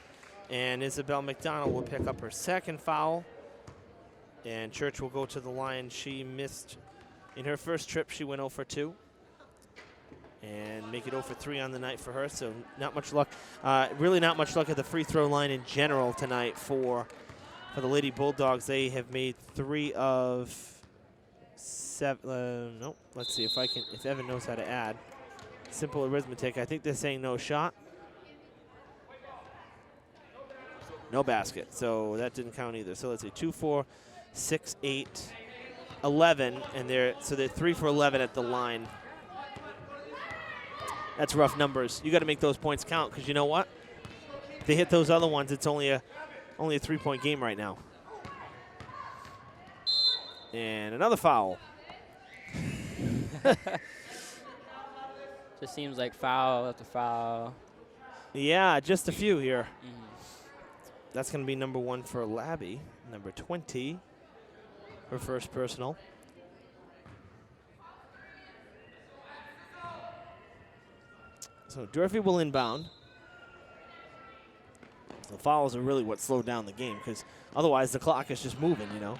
And Isabel McDonald will pick up her second foul. And Church will go to the line. She missed in her first trip. She went 0 for 2. And make it 0 for 3 on the night for her. So not much luck. Really not much luck at the free throw line in general tonight for the Lady Bulldogs. They have made 3 of 7. Nope. Let's see if Evan knows how to add. Simple arithmetic. I think they're saying no shot. No basket. So that didn't count either. So let's see. 2, 4, 6, 8, 11. And they're 3 for 11 at the line. That's rough numbers. You got to make those points count, because you know what? If they hit those other ones, it's only a 3-point game right now. And another foul. Just seems like foul after foul. Yeah, just a few here. That's going to be number 1 for Labby. Number 20, her first personal. So Durfee will inbound. The fouls are really what slowed down the game, because otherwise the clock is just moving, you know.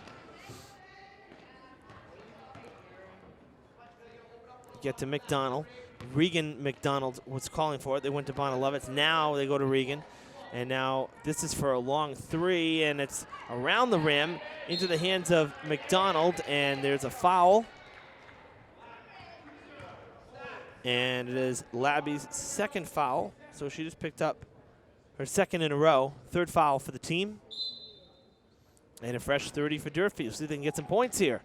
Get to McDonald. Regan McDonald was calling for it. They went to Bonalovitz. Now they go to Regan. And now this is for a long 3, and it's around the rim into the hands of McDonald, and there's a foul. And it is Labby's second foul. So she just picked up her second in a row. 3rd foul for the team. And a fresh 30 for Durfee. We'll see if they can get some points here.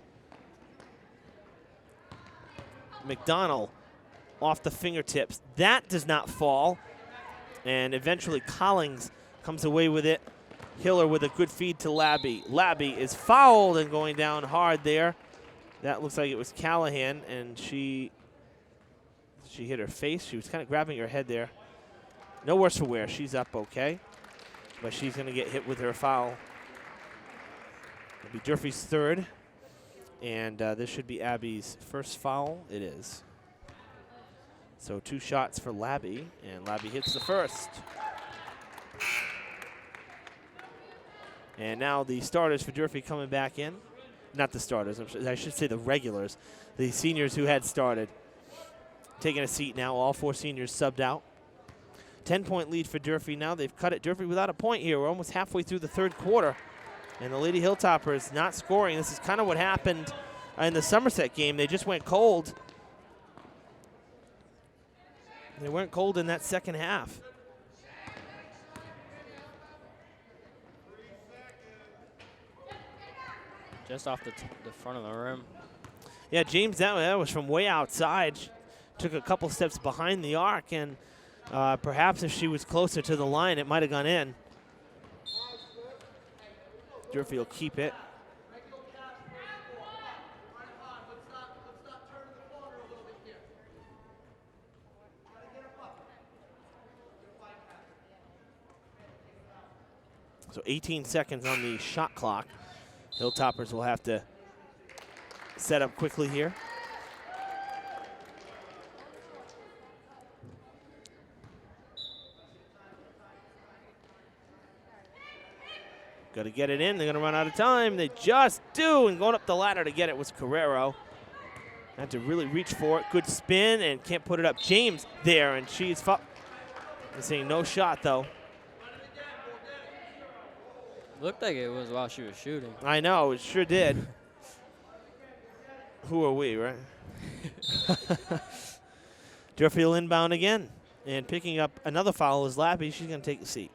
McDonald off the fingertips. That does not fall. And eventually Collins comes away with it. Hiller with a good feed to Labby. Labby is fouled and going down hard there. That looks like it was Callahan, and she hit her face. She was kind of grabbing her head there. No worse for wear. She's up okay. But she's going to get hit with her foul. It'll be Durfee's 3rd. And this should be Abby's first foul. It is. So 2 shots for Labby, and Labby hits the first. And now the starters for Durfee coming back in. Not the starters, I should say the regulars. The seniors who had started. Taking a seat now, all 4 seniors subbed out. 10-point lead for Durfee now. They've cut it. Durfee without a point here. We're almost halfway through the 3rd quarter. And the Lady Hilltoppers not scoring. This is kind of what happened in the Somerset game. They just went cold. They went cold in that second half. Just off the front of the rim. Yeah, James, that was from way outside. She took a couple steps behind the arc, and perhaps if she was closer to the line, it might have gone in. Durfee will keep it. So 18 seconds on the shot clock. Hilltoppers will have to set up quickly here. Got to get it in. They're going to run out of time. They just do. And going up the ladder to get it was Carrero. Had to really reach for it. Good spin and can't put it up. James there, and she's saying no shot, though. Looked like it was while she was shooting. I know, it sure did. Who are we, right? Durfee will inbound again. And picking up another foul is Lappy. She's going to take the seat.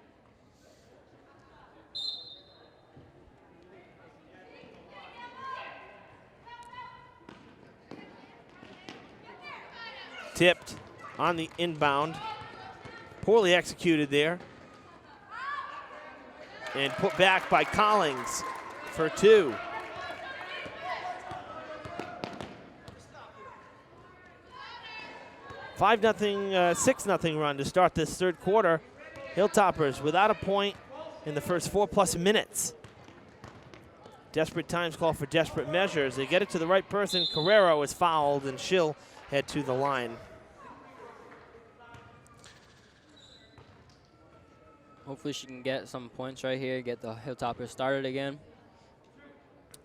Tipped on the inbound. Poorly executed there. And put back by Collins for 2. 6-0 run to start this third quarter. Hilltoppers without a point in the first 4+ minutes. Desperate times call for desperate measures. They get it to the right person. Carrero is fouled, and she'll head to the line. Hopefully she can get some points right here, get the Hilltoppers started again.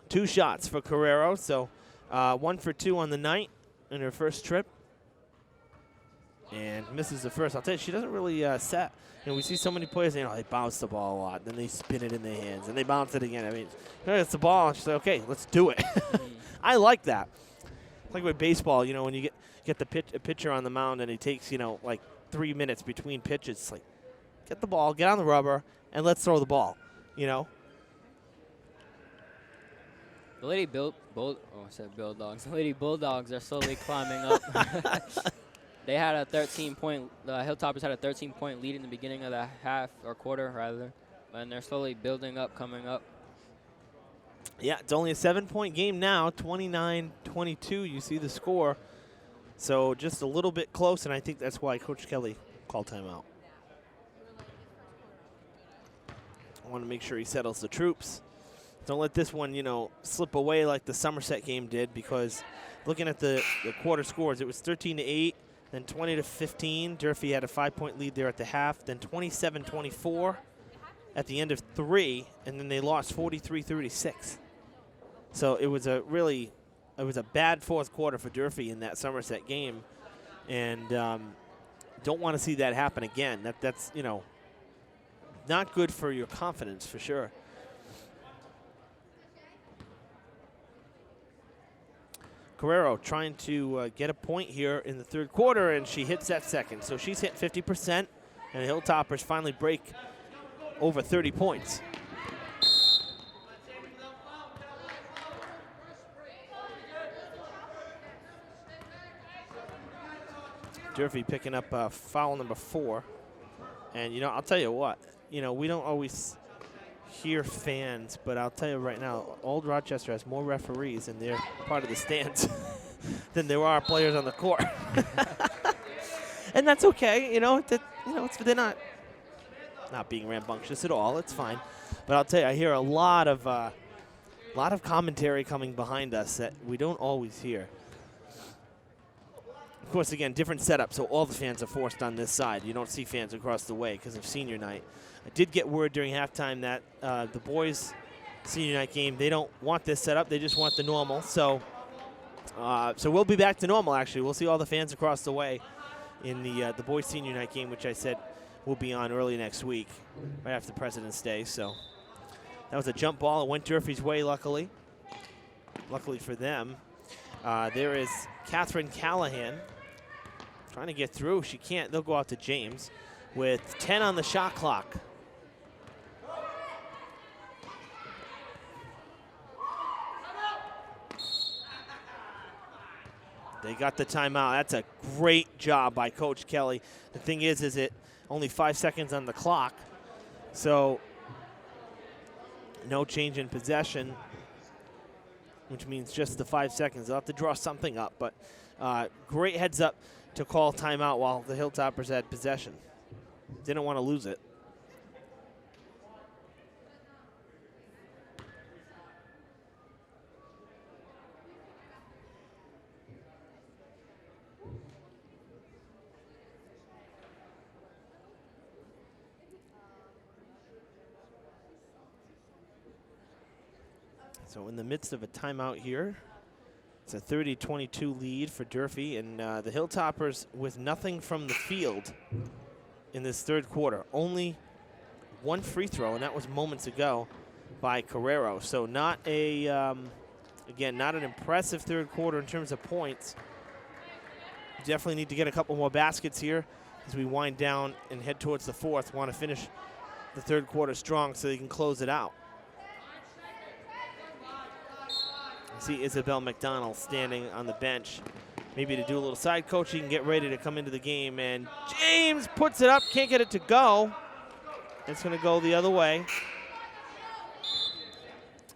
2 shots for Carrero, so 1 for 2 on the night in her first trip. And misses the first. I'll tell you, she doesn't really set. You know, we see so many players, you know, they bounce the ball a lot, then they spin it in their hands, and they bounce it again. I mean, it's the ball, and she's like, okay, let's do it. I like that. It's like with baseball, you know, when you get the pitcher on the mound and he takes, you know, like 3 minutes between pitches. It's like, get the ball, get on the rubber, and let's throw the ball, you know. The Lady Bulldogs. The Lady Bulldogs are slowly climbing up. They had a 13-point. The Hilltoppers had a 13-point lead in the beginning of the half or quarter, rather, and they're slowly building up, coming up. Yeah, it's only a 7-point game now, 29-22. You see the score, so just a little bit close, and I think that's why Coach Kelly called timeout. I want to make sure he settles the troops. Don't let this one, you know, slip away like the Somerset game did, because looking at the quarter scores, it was 13-8. Then 20-15, Durfee had a 5-point lead there at the half. Then 27-24 at the end of 3, and then they lost 43-36. So it was a bad fourth quarter for Durfee in that Somerset game, and don't want to see that happen again. That's you know, not good for your confidence for sure. Carrero trying to get a point here in the third quarter, and she hits that second. So she's hit 50%, and the Hilltoppers finally break over 30 points. Durfee picking up foul number 4. And, you know, I'll tell you what, you know, we don't always hear fans, but I'll tell you right now, Old Rochester has more referees in their part of the stands than there are players on the court. And that's okay, you know, they're not being rambunctious at all. It's fine. But I'll tell you, I hear a lot of commentary coming behind us that we don't always hear. Of course, again, different setup, so all the fans are forced on this side. You don't see fans across the way because of senior night. I did get word during halftime that the boys' senior night game, they don't want this setup. They just want the normal. So we'll be back to normal, actually. We'll see all the fans across the way in the boys' senior night game, which I said will be on early next week, right after President's Day. So that was a jump ball. It went Durfee's way, luckily. Luckily for them. There is Catherine Callahan trying to get through. She can't. They'll go out to James with 10 on the shot clock. They got the timeout. That's a great job by Coach Kelly. The thing is it only 5 seconds on the clock, so no change in possession, which means just the 5 seconds. They'll have to draw something up, but great heads up to call timeout while the Hilltoppers had possession. Didn't want to lose it. So in the midst of a timeout here, it's a 30-22 lead for Durfee, and the Hilltoppers with nothing from the field in this third quarter. Only one free throw, and that was moments ago by Carrero. So not a, again, not an impressive third quarter in terms of points. Definitely need to get a couple more baskets here as we wind down and head towards the fourth. Want to finish the third quarter strong so they can close it out. See Isabel McDonald standing on the bench, maybe to do a little side coaching and get ready to come into the game. And James puts it up, can't get it to go. It's going to go the other way.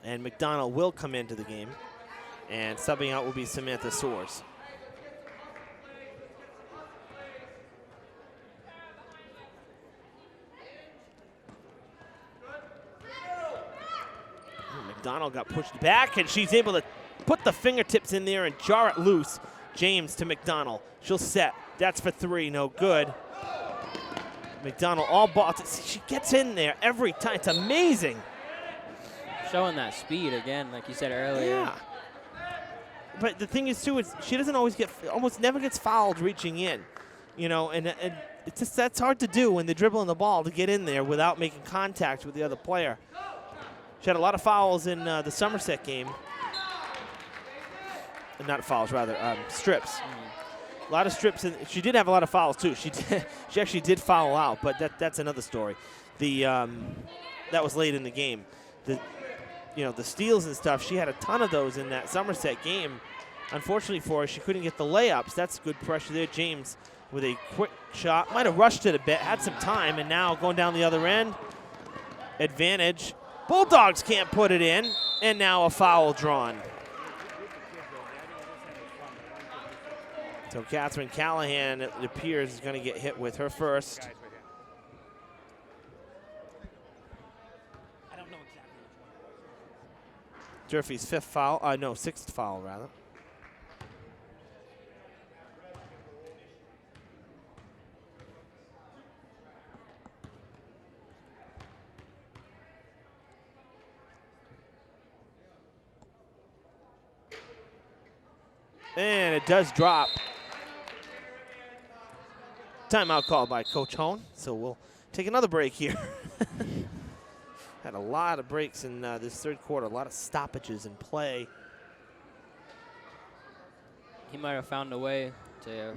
And McDonald will come into the game. And subbing out will be Samantha Soares. McDonald got pushed back, and she's able to put the fingertips in there and jar it loose. James to McDonald. She'll set. That's for 3. No good. McDonald all ball. She gets in there every time. It's amazing. Showing that speed again, like you said earlier. Yeah. But the thing is, too, is she doesn't always almost never gets fouled reaching in. You know, and it's just that's hard to do when they're dribbling the ball to get in there without making contact with the other player. She had a lot of fouls in the Somerset game. Not fouls, rather, strips. A lot of strips, and she did have a lot of fouls too. She actually did foul out, but that's another story. That was late in the game. The steals and stuff. She had a ton of those in that Somerset game. Unfortunately for her, she couldn't get the layups. That's good pressure there. James with a quick shot, might have rushed it a bit, had some time, and now going down the other end. Advantage. Bulldogs can't put it in, and now a foul drawn. So Catherine Callahan, it appears, is going to get hit with her first. I don't know exactly which one. Durfee's 5th foul, 6th foul, rather. And it does drop. Timeout called by Coach Hone, so we'll take another break here. Had a lot of breaks in this third quarter, a lot of stoppages in play. He might have found a way to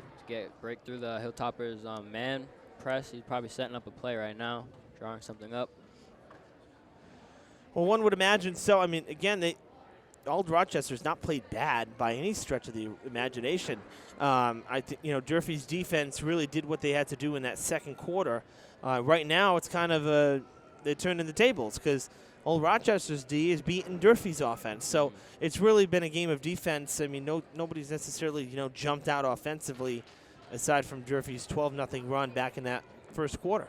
break through the Hilltoppers' man press. He's probably setting up a play right now, drawing something up. Well, one would imagine so. I mean, again, Old Rochester's not played bad by any stretch of the imagination. I think Durfee's defense really did what they had to do in that second quarter. Right now, it's kind of they're turning the tables because Old Rochester's D is beating Durfee's offense. So it's really been a game of defense. I mean, nobody's necessarily jumped out offensively, aside from Durfee's 12-0 run back in that first quarter.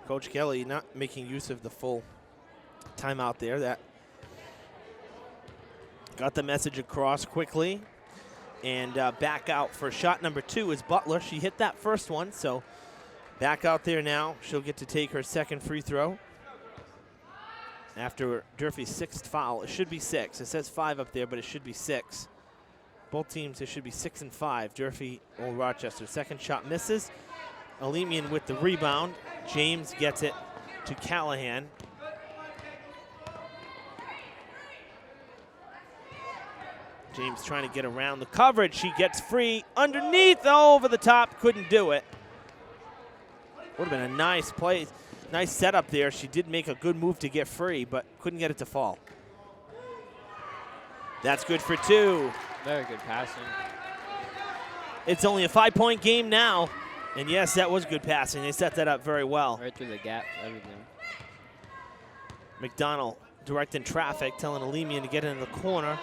Coach Kelly not making use of the full timeout there. That got the message across quickly. And back out for shot number 2 is Butler. She hit that first one, so back out there now. She'll get to take her second free throw. After Durfee's 6th foul, it should be 6. It says 5 up there, but it should be 6. Both teams, it should be 6 and 5. Durfee, Old Rochester. Second shot misses. Alemian with the rebound. James gets it to Callahan. James trying to get around the coverage. She gets free underneath, over the top, couldn't do it. Would have been a nice play, nice setup there. She did make a good move to get free, but couldn't get it to fall. That's good for 2. Very good passing. It's only a 5-point game now. And yes, that was good passing. They set that up very well. Right through the gap, everything. McDonald directing traffic, telling Alemian to get in the corner.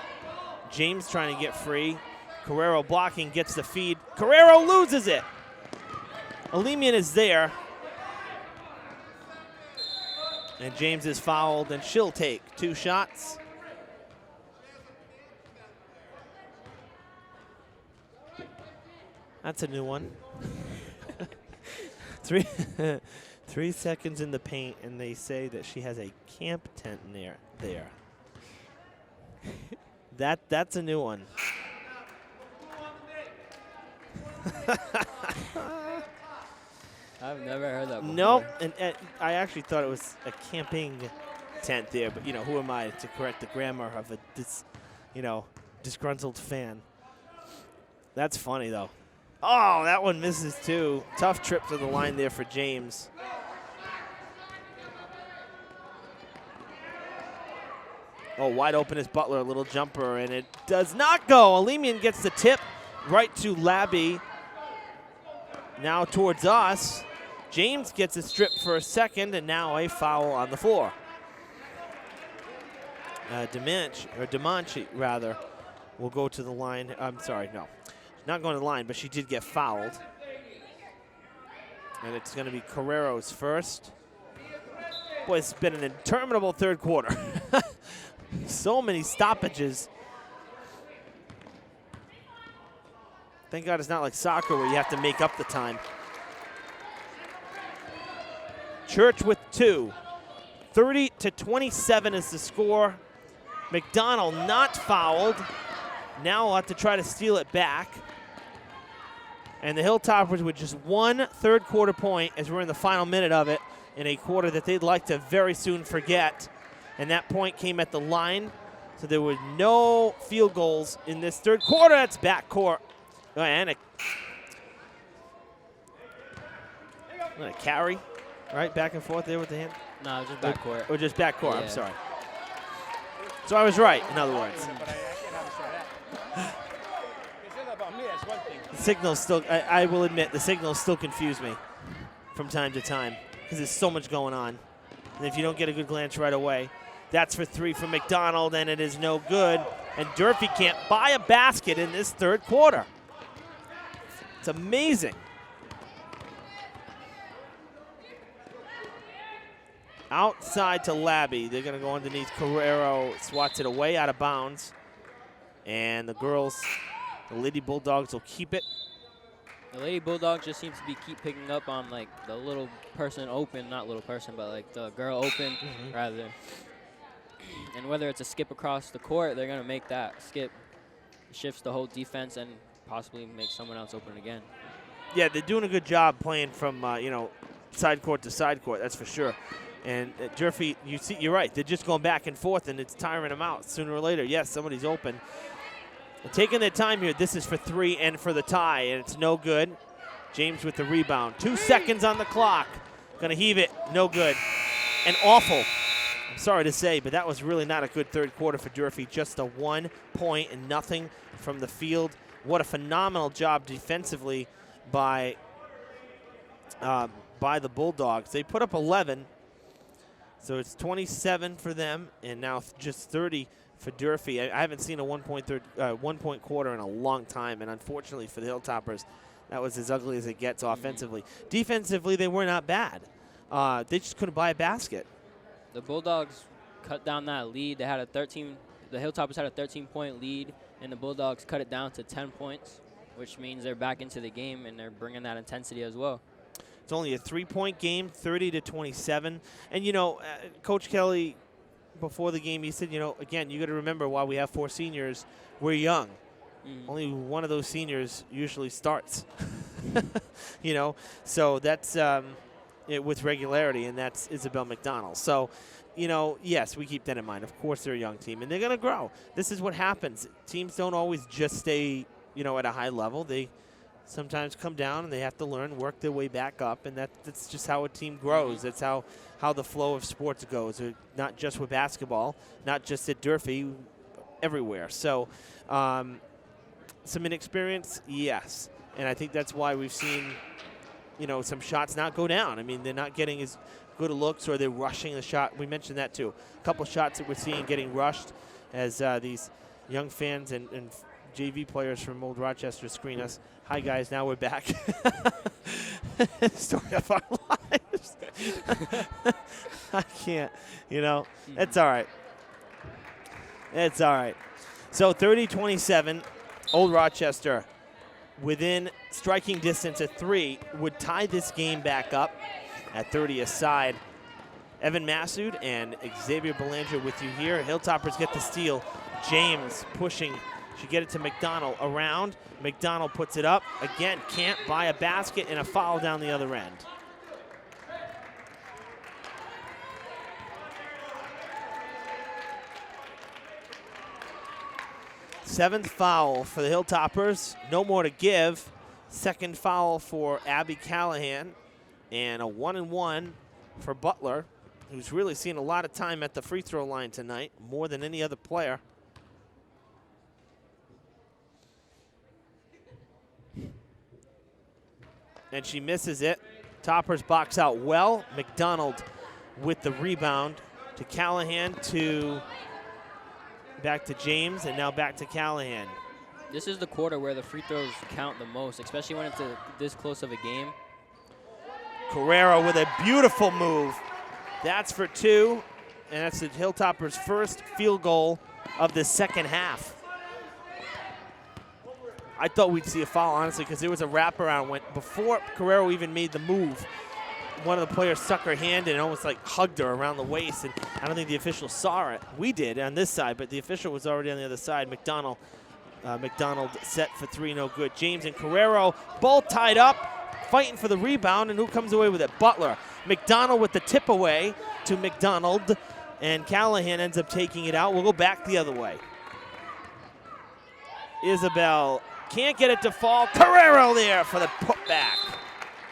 James trying to get free. Carrero blocking, gets the feed. Carrero loses it. Alemian is there. And James is fouled, and she'll take 2 shots. That's a new one. 3 seconds in the paint, and they say that she has a camp tent there. That's a new one. I've never heard that before. Nope, and I actually thought it was a camping tent there, but who am I to correct the grammar of a disgruntled fan? That's funny though. Oh, that one misses too. Tough trip to the line there for James. Oh, wide open is Butler, a little jumper, and it does not go. Alemian gets the tip right to Labby. Now towards us. James gets a strip for a second, and now a foul on the floor. Demanchi, rather, will go to the line. I'm sorry, no. Not going to the line, but she did get fouled. And it's going to be Carrero's first. Boy, it's been an interminable third quarter. So many stoppages. Thank God it's not like soccer where you have to make up the time. Church with 2. 30-27 is the score. McDonald not fouled. Now we'll have to try to steal it back. And the Hilltoppers with just one third quarter point as we're in the final minute of it in a quarter that they'd like to very soon forget. And that point came at the line. So there were no field goals in this third quarter. That's backcourt. And a carry, right? Back and forth there with the hand? No, just backcourt. Or just backcourt, Yeah. I'm sorry. So I was right, in other words. The signals still, I will admit, the signals still confuse me from time to time because there's so much going on. And if you don't get a good glance right away, that's for 3 from McDonald, and it is no good. And Durfee can't buy a basket in this third quarter. It's amazing. Outside to Labby. They're going to go underneath. Carrero swats it away out of bounds. And the girls, the Lady Bulldogs, will keep it. The Lady Bulldogs just seems to be keep picking up on like the little person open, not little person, but like the girl open rather. And whether it's a skip across the court, they're going to make that skip. Shifts the whole defense and possibly make someone else open again. Yeah, they're doing a good job playing from, side court to side court, that's for sure. And Durfee, you're right. They're just going back and forth, and it's tiring them out sooner or later. Yes, somebody's open. They're taking their time here. This is for 3 and for the tie, and it's no good. James with the rebound. 2 seconds on the clock. Going to heave it. No good. And awful. I'm sorry to say, but that was really not a good third quarter for Durfee. Just a 1 point and nothing from the field. What a phenomenal job defensively by the Bulldogs. They put up 11. So it's 27 for them, and now just 30 for Durfee. I haven't seen a 1 point quarter in a long time, and unfortunately for the Hilltoppers, that was as ugly as it gets offensively. Defensively, they were not bad. They just couldn't buy a basket. The Bulldogs cut down that lead. They had the Hilltoppers had a 13-point lead, and the Bulldogs cut it down to 10 points, which means they're back into the game, and they're bringing that intensity as well. It's only a 3-point game, 30-27. And, Coach Kelly, before the game, he said, again, you got to remember, while we have 4 seniors, we're young. Only one of those seniors usually starts, So that's with regularity, and that's Isabel McDonald. So, yes, we keep that in mind. Of course they're a young team, and they're going to grow. This is what happens. Teams don't always just stay, at a high level. They sometimes come down and they have to learn, work their way back up, and that's just how a team grows. That's how the flow of sports goes, not just with basketball, not just at Durfee, everywhere. So some inexperience, yes, and I think that's why we've seen, some shots not go down. I mean, they're not getting as good looks, or they're rushing the shot. We mentioned that too. A couple shots that we're seeing getting rushed as these young fans and JV players from Old Rochester screen us. Hi, guys. Now we're back. Story of our lives. I can't, It's all right. It's all right. So 30-27, Old Rochester within striking distance at 3 would tie this game back up at 30 aside. Evan Massoud and Xavier Belanger with you here. Hilltoppers get the steal. James pushing. Should get it to McDonald around. McDonald puts it up. Again, can't buy a basket, and a foul down the other end. Seventh foul for the Hilltoppers. No more to give. Second foul for Abby Callahan. And a 1-and-1 for Butler, who's really seen a lot of time at the free throw line tonight, more than any other player. And she misses it. Toppers box out well. McDonald with the rebound to Callahan to Back to James, and now back to Callahan. This is the quarter where the free throws count the most, especially when it's this close of a game. Carrero with a beautiful move. That's for 2, and that's the Hilltoppers' first field goal of the second half. I thought we'd see a foul, honestly, because there was a wraparound before Carrero even made the move. One of the players stuck her hand in and almost like hugged her around the waist, and I don't think the official saw it. We did on this side, but the official was already on the other side. McDonald set for 3, no good. James and Carrero both tied up, fighting for the rebound, and who comes away with it? Butler. McDonald with the tip away to McDonald, and Callahan ends up taking it out. We'll go back the other way. Isabel can't get it to fall. Carrero there for the putback.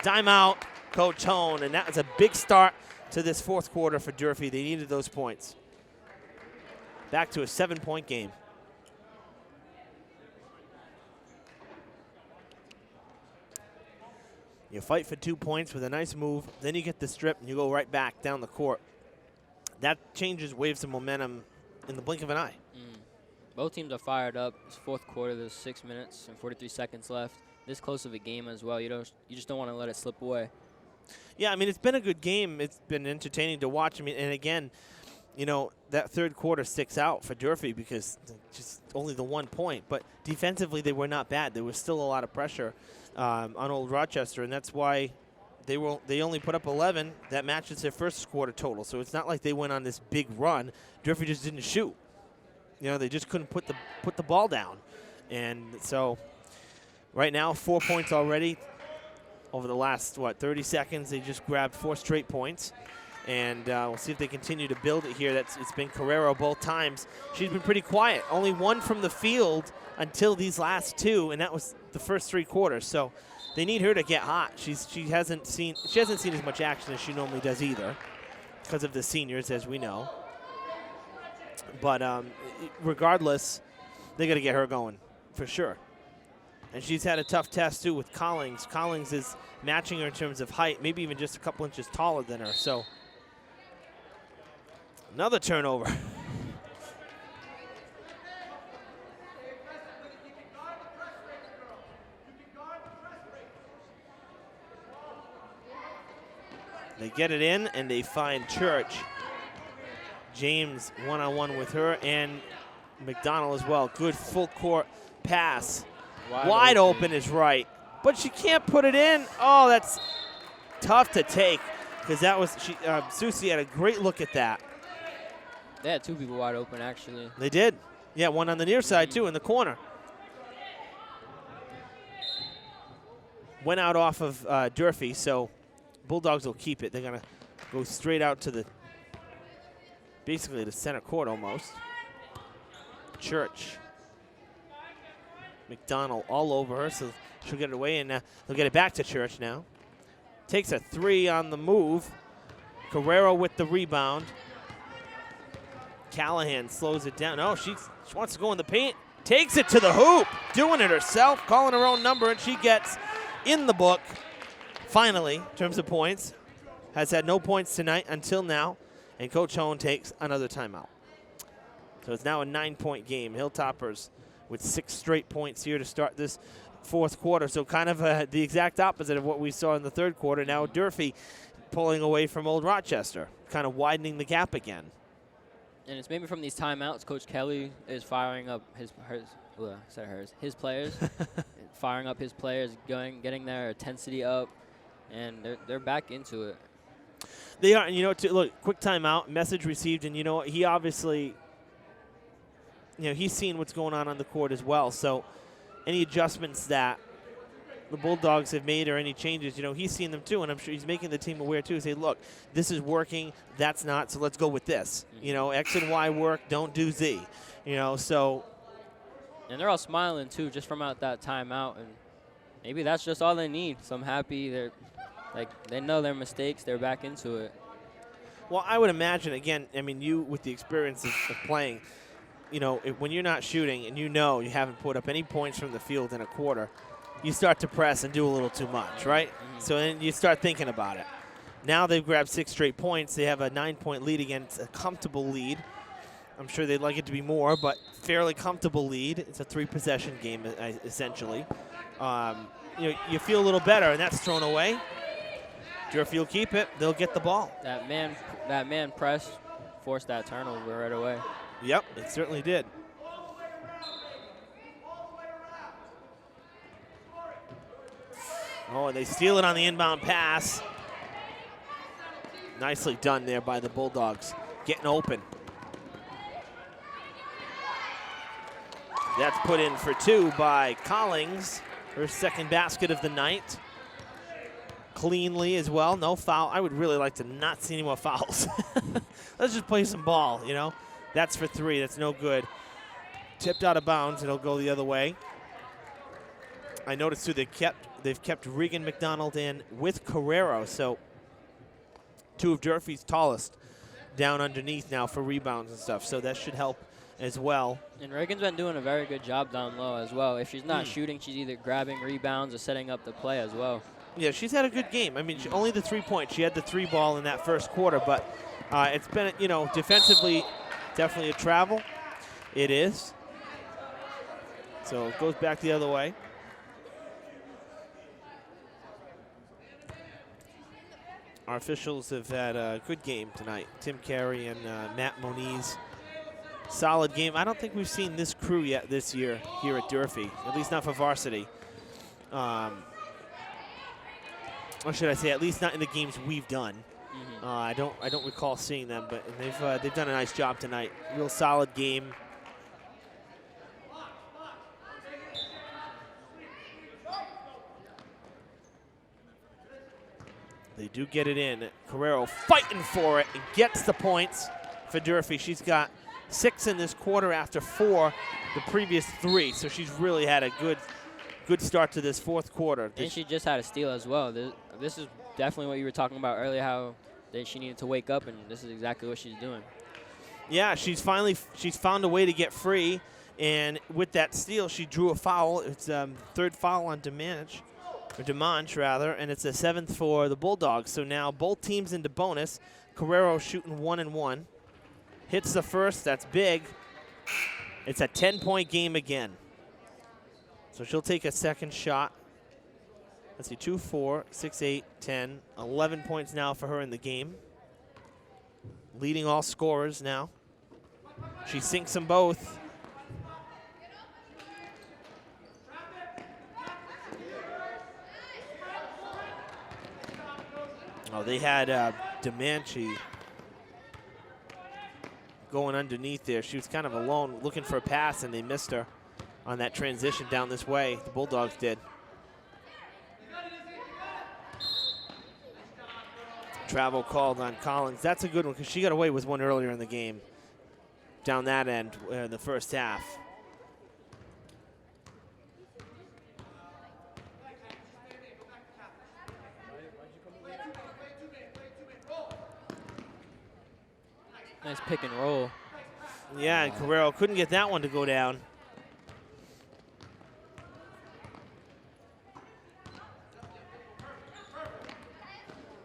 Timeout, Coach Hone, and that was a big start to this fourth quarter for Durfee. They needed those points. Back to a 7-point game. You fight for 2 points with a nice move, then you get the strip and you go right back down the court. That changes waves of momentum in the blink of an eye. Both teams are fired up. It's fourth quarter. There's 6 minutes and 43 seconds left. This close of a game as well. You just don't want to let it slip away. Yeah, I mean, it's been a good game. It's been entertaining to watch. I mean, and again, you know, that third quarter sticks out for Durfee because just only the 1 point. But defensively, they were not bad. There was still a lot of pressure on Old Rochester, and that's why they only put up 11. That matches their first quarter total. So it's not like they went on this big run. Durfee just didn't shoot. You know, they just couldn't put the ball down. And so right now, 4 points already. Over the last, 30 seconds, they just grabbed 4 straight points. And we'll see if they continue to build it here. It's been Carrero both times. She's been pretty quiet. Only 1 from the field until these last 2, and that was the first 3 quarters. So they need her to get hot. She hasn't seen as much action as she normally does either, because of the seniors, as we know. But regardless, they got to get her going for sure. And she's had a tough test too with Collings. Collings is matching her in terms of height, maybe even just a couple inches taller than her. So another turnover. They get it in and they find Church. James one-on-one with her and McDonald as well. Good full court pass. Wide open is right, but she can't put it in. Oh, that's tough to take because that was Susie had a great look at that. They had 2 people wide open, actually. They did. Yeah, one on the near side, too, in the corner. Went out off of Durfee, so Bulldogs will keep it. They're going to go straight out to basically the center court almost. Church. McDonald all over her, so she'll get it away, and they'll get it back to Church now. Takes a 3 on the move. Carrero with the rebound. Callahan slows it down. Oh, she wants to go in the paint. Takes it to the hoop. Doing it herself, calling her own number, and she gets in the book. Finally, in terms of points. Has had no points tonight until now, and Coach Hone takes another timeout. So it's now a 9-point game. Hilltoppers with 6 straight points here to start this fourth quarter. So kind of the exact opposite of what we saw in the third quarter. Now Durfee pulling away from Old Rochester, kind of widening the gap again. And it's maybe from these timeouts, Coach Kelly is firing up his players, firing up his players, getting their intensity up, and they're back into it. They are, and you know, look, quick timeout, message received, and you know, he obviously, you know, he's seen what's going on the court as well. So any adjustments that the Bulldogs have made or any changes, you know, he's seen them too, and I'm sure he's making the team aware too. Say, look, this is working, that's not, so let's go with this. You know, X and Y work, don't do Z. You know, so. And they're all smiling too, just from out that timeout, and maybe that's just all they need. So I'm happy they know their mistakes, they're back into it. Well, I would imagine, again, I mean, you with the experience of playing, you know, when you're not shooting and you know you haven't put up any points from the field in a quarter, you start to press and do a little too much, right? So then you start thinking about it. Now they've grabbed 6 straight points. They have a 9-point lead against a comfortable lead. I'm sure they'd like it to be more, but fairly comfortable lead. It's a 3-possession game, essentially. You feel a little better, and that's thrown away. Durfee will keep it. They'll get the ball. That man press forced that turnover right away. Yep, it certainly did. Oh, and they steal it on the inbound pass. Nicely done there by the Bulldogs, getting open. That's put in for 2 by Collins, her second basket of the night. Cleanly as well, no foul. I would really like to not see any more fouls. Let's just play some ball, you know. That's for 3, that's no good. Tipped out of bounds, it'll go the other way. I noticed too they've kept Regan McDonald in with Carrero, so 2 of Durfee's tallest down underneath now for rebounds and stuff, so that should help as well. And Reagan's been doing a very good job down low as well. If she's not shooting, she's either grabbing rebounds or setting up the play as well. Yeah, she's had a good game. I mean, only the 3-point. She had the 3 ball in that first quarter, but it's been, defensively definitely a travel. It is. So it goes back the other way. Our officials have had a good game tonight. Tim Carey and Matt Moniz. Solid game. I don't think we've seen this crew yet this year here at Durfee, at least not for varsity. Or should I say, at least not in the games we've done. I don't recall seeing them, but they've done a nice job tonight. Real solid game. They do get it in. Carrero fighting for it and gets the points for Durfee. She's got 6 in this quarter after 4 the previous 3, so she's really had a good start to this fourth quarter. And she just had a steal as well. This is definitely what you were talking about earlier, how she needed to wake up, and this is exactly what she's doing. Yeah, she's found a way to get free, and with that steal, she drew a foul. It's 3rd foul on Demanche rather, and it's a 7th for the Bulldogs. So now both teams into bonus. Carrero shooting 1-1. Hits the first, that's big. It's a 10-point game again. So she'll take a second shot. Let's see, 2, 4, 6, 8, 10, 11 points now for her in the game. Leading all scorers now. She sinks them both. Oh, they had Demanche going underneath there. She was kind of alone looking for a pass, and they missed her on that transition down this way. The Bulldogs did. Travel called on Collins. That's a good one because she got away with one earlier in the game down that end in the first half. Nice pick and roll. Yeah, and Carrero couldn't get that one to go down.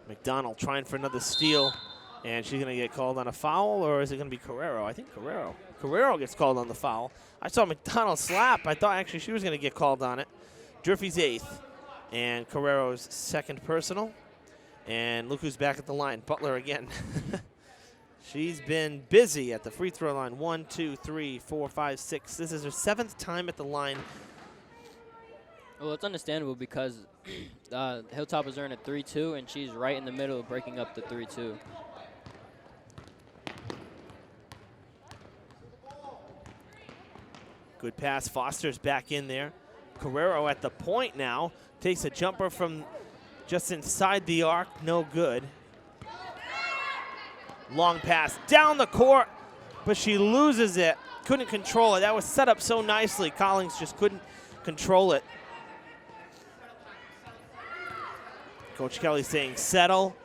McDonald trying for another steal, and she's going to get called on a foul, or is it going to be Carrero? I think Carrero. Carrero gets called on the foul. I saw McDonald slap. I thought actually she was going to get called on it. Durfee's 8th, and Carrero's 2nd personal. And look who's back at the line, Butler again. She's been busy at the free throw line. 1, 2, 3, 4, 5, 6. This is her 7th time at the line. Well, it's understandable because Hilltoppers are in a 3-2, and she's right in the middle breaking up the 3-2. Good pass. Foster's back in there. Carrero at the point now. Takes a jumper from just inside the arc. No good. Long pass down the court, but she loses it. Couldn't control it. That was set up so nicely. Collins just couldn't control it. Coach Kelly saying settle.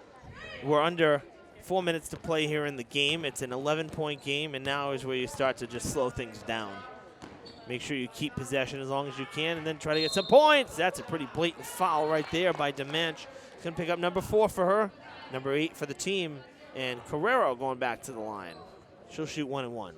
We're under 4 minutes to play here in the game. It's an 11-point game, and now is where you start to just slow things down. Make sure you keep possession as long as you can and then try to get some points. That's a pretty blatant foul right there by Demanche. Going to pick up number 4 for her, number 8 for the team. And Carrero going back to the line. She'll shoot 1-1.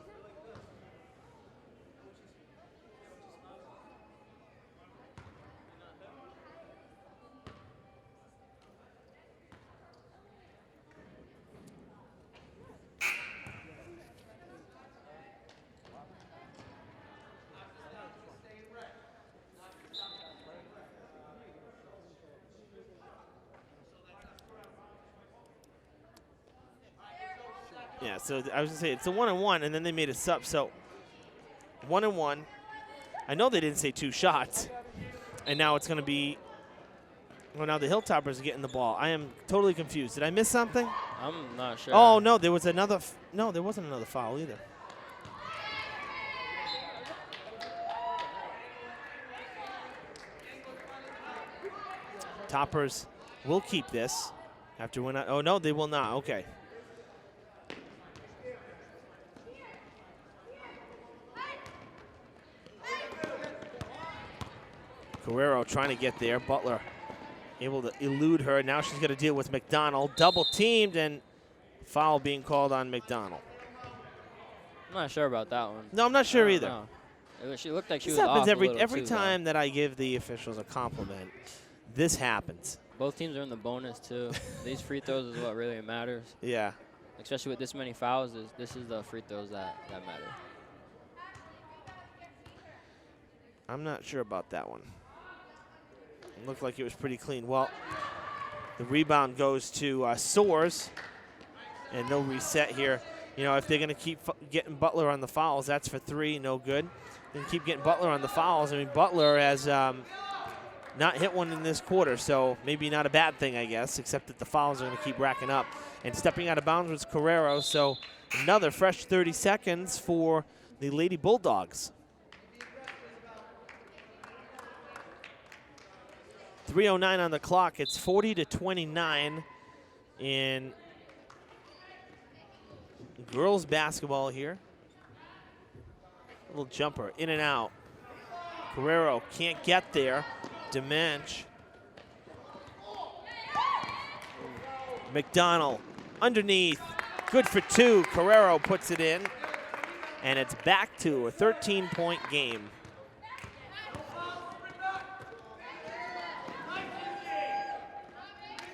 Yeah, so I was going to say it's a 1-1, and then they made a sub. So 1-1. I know they didn't say 2 shots, and now it's going to be, well, now the Hilltoppers are getting the ball. I am totally confused. Did I miss something? I'm not sure. Oh, no, there was another, no, there wasn't another foul either. Toppers will keep this after when oh, no, they will not. Okay. Carrero trying to get there. Butler able to elude her. Now she's going to deal with McDonald. Double teamed and foul being called on McDonald. I'm not sure about that one. No, I'm not sure either. No. She looked like she This was happens off every too, time that I give the officials a compliment. This happens. Both teams are in the bonus too. These free throws is what really matters. Yeah. Especially with this many fouls, this is the free throws that matter. I'm not sure about that one. It looked like it was pretty clean. Well, the rebound goes to Soares, and no reset here. You know, if they're going to keep getting Butler on the fouls, that's for 3, no good. Then keep getting Butler on the fouls. I mean, Butler has not hit one in this quarter, so maybe not a bad thing, I guess, except that the fouls are going to keep racking up. And stepping out of bounds was Carrero, so another fresh 30 seconds for the Lady Bulldogs. 3:09 on the clock. It's 40-29 in girls basketball here. Little jumper in and out. Carrero can't get there. Demench. McDonald underneath. Good for 2. Carrero puts it in. And it's back to a 13-point game.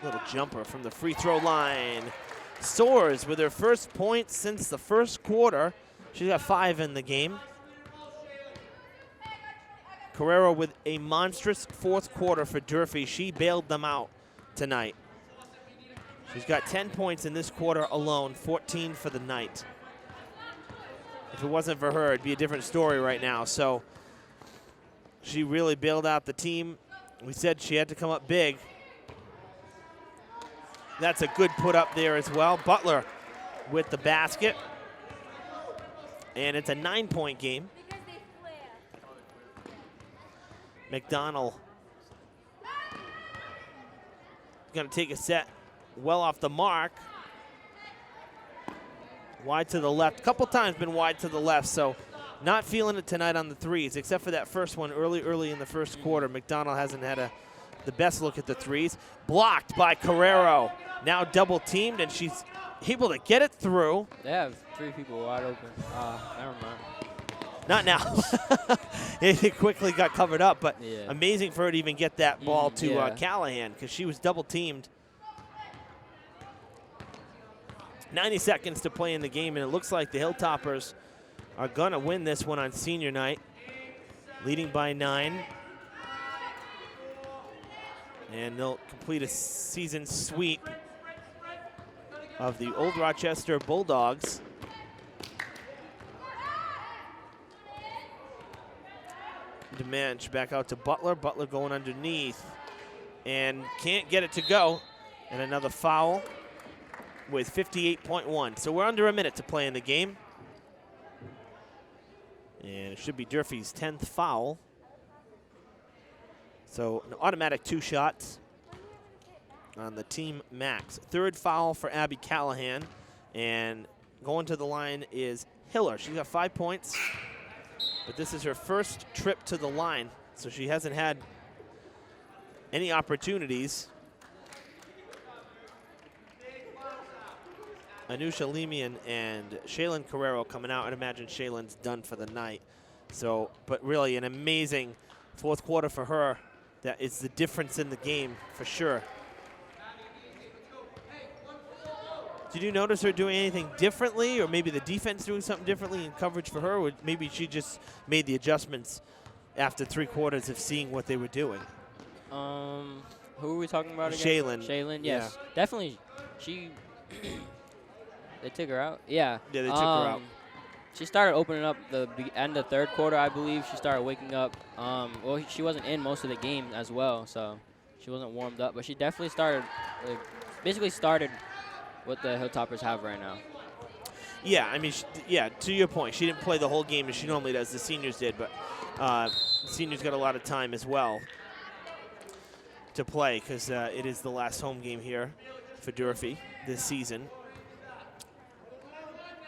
Little jumper from the free throw line. Soares with her first point since the first quarter. She's got 5 in the game. Carrero with a monstrous fourth quarter for Durfee. She bailed them out tonight. She's got 10 points in this quarter alone, 14 for the night. If it wasn't for her, it'd be a different story right now. So she really bailed out the team. We said she had to come up big. That's a good put up there as well. Butler with the basket. And it's a 9-point game. McDonald going to take a set well off the mark. Wide to the left. A couple times been wide to the left, so not feeling it tonight on the threes, except for that first one early in the first quarter. McDonald hasn't had the best look at the threes. Blocked by Carrero. Now double teamed, and she's able to get it through. They have 3 people wide open. Never mind. Not now. It quickly got covered up, but yeah. Amazing for her to even get that ball to Callahan, because she was double teamed. 90 seconds to play in the game, and it looks like the Hilltoppers are going to win this one on senior night, leading by 9. And they'll complete a season sweep of the Old Rochester Bulldogs. Demench back out to Butler. Butler going underneath and can't get it to go. And another foul with 58.1. So we're under a minute to play in the game. And it should be Durfee's 10th foul. So an automatic 2 shots on the team max. 3rd foul for Abby Callahan. And going to the line is Hiller. She's got 5 points, but this is her first trip to the line, so she hasn't had any opportunities. Anusha Lemian and Shaylin Carrero coming out. I'd imagine Shaylin's done for the night. So, but really an amazing fourth quarter for her. That is the difference in the game for sure. Did you notice her doing anything differently, or maybe the defense doing something differently in coverage for her, or maybe she just made the adjustments after 3 quarters of seeing what they were doing? Who are we talking about again? Shaylin. Shaylin, yes. Yeah. Definitely. She They took her out? Yeah. Yeah, they took her out. She started opening up the end of third quarter, I believe. She started waking up. Well, she wasn't in most of the game as well, so she wasn't warmed up. But she definitely started, basically started what the Hilltoppers have right now. Yeah, I mean, to your point, she didn't play the whole game as she normally does. The seniors did, but the seniors got a lot of time as well to play because it is the last home game here for Durfee this season.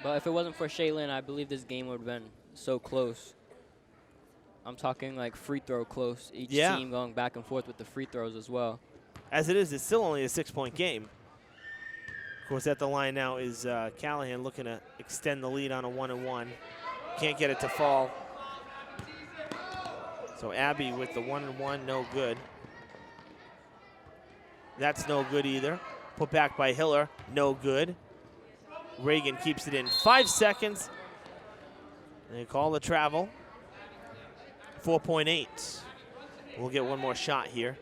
But if it wasn't for Shaylin, I believe this game would have been so close. I'm talking like free throw close. Each team going back and forth with the free throws as well. As it is, it's still only a 6-point game. Of course, at the line now is Callahan looking to extend the lead on a 1-and-1. Can't get it to fall. So Abby with the 1-and-1, no good. That's no good either. Put back by Hiller, no good. Reagan keeps it in 5 seconds. They call the travel. 4.8. We'll get one more shot here.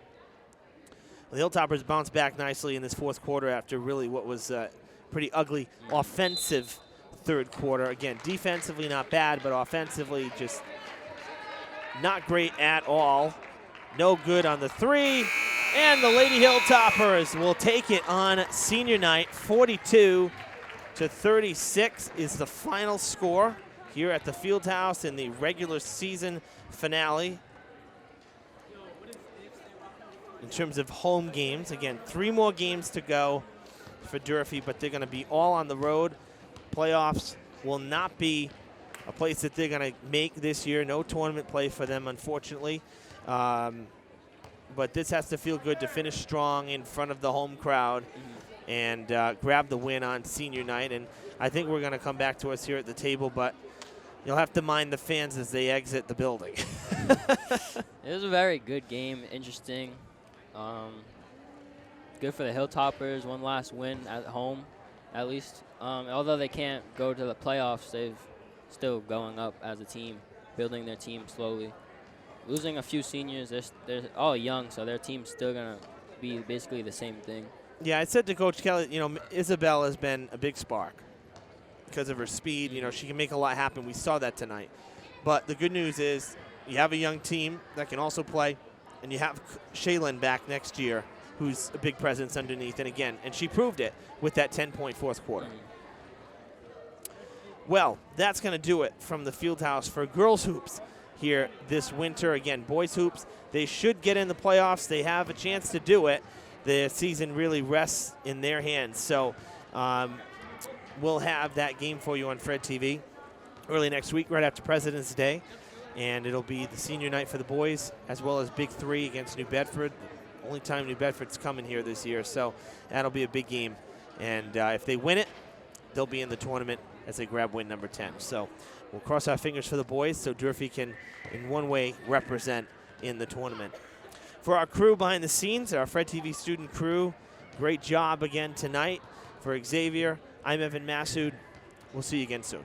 The Hilltoppers bounced back nicely in this fourth quarter after really what was pretty ugly offensive third quarter. Again, defensively not bad, but offensively just not great at all. No good on the three. And the Lady Hilltoppers will take it on senior night. 42-36 is the final score here at the Fieldhouse in the regular season finale. In terms of home games, again, 3 more games to go for Durfee, but they're going to be all on the road. Playoffs will not be a place that they're going to make this year. No tournament play for them, unfortunately. But this has to feel good to finish strong in front of the home crowd and grab the win on senior night. And I think we're going to come back to us here at the table, but you'll have to mind the fans as they exit the building. It was a very good game, interesting. Good for the Hilltoppers, one last win at home, at least. Although they can't go to the playoffs, they've still going up as a team, building their team slowly. Losing a few seniors, they're all young, so their team's still going to be basically the same thing. Yeah, I said to Coach Kelly, you know, Isabel has been a big spark because of her speed. You know, she can make a lot happen. We saw that tonight. But the good news is you have a young team that can also play, and you have Shaylin back next year, who's a big presence underneath. And again, and she proved it with that 10-point fourth quarter. Well, that's going to do it from the Fieldhouse for girls hoops here this winter. Again, boys hoops, they should get in the playoffs. They have a chance to do it. The season really rests in their hands. So we'll have that game for you on Fred TV early next week, right after President's Day. And it'll be the senior night for the boys, as well as Big 3 against New Bedford. Only time New Bedford's coming here this year, so that'll be a big game. And if they win it, they'll be in the tournament as they grab win number 10. So we'll cross our fingers for the boys so Durfee can, in one way, represent in the tournament. For our crew behind the scenes, our Fred TV student crew, great job again tonight. For Xavier, I'm Evan Massoud. We'll see you again soon.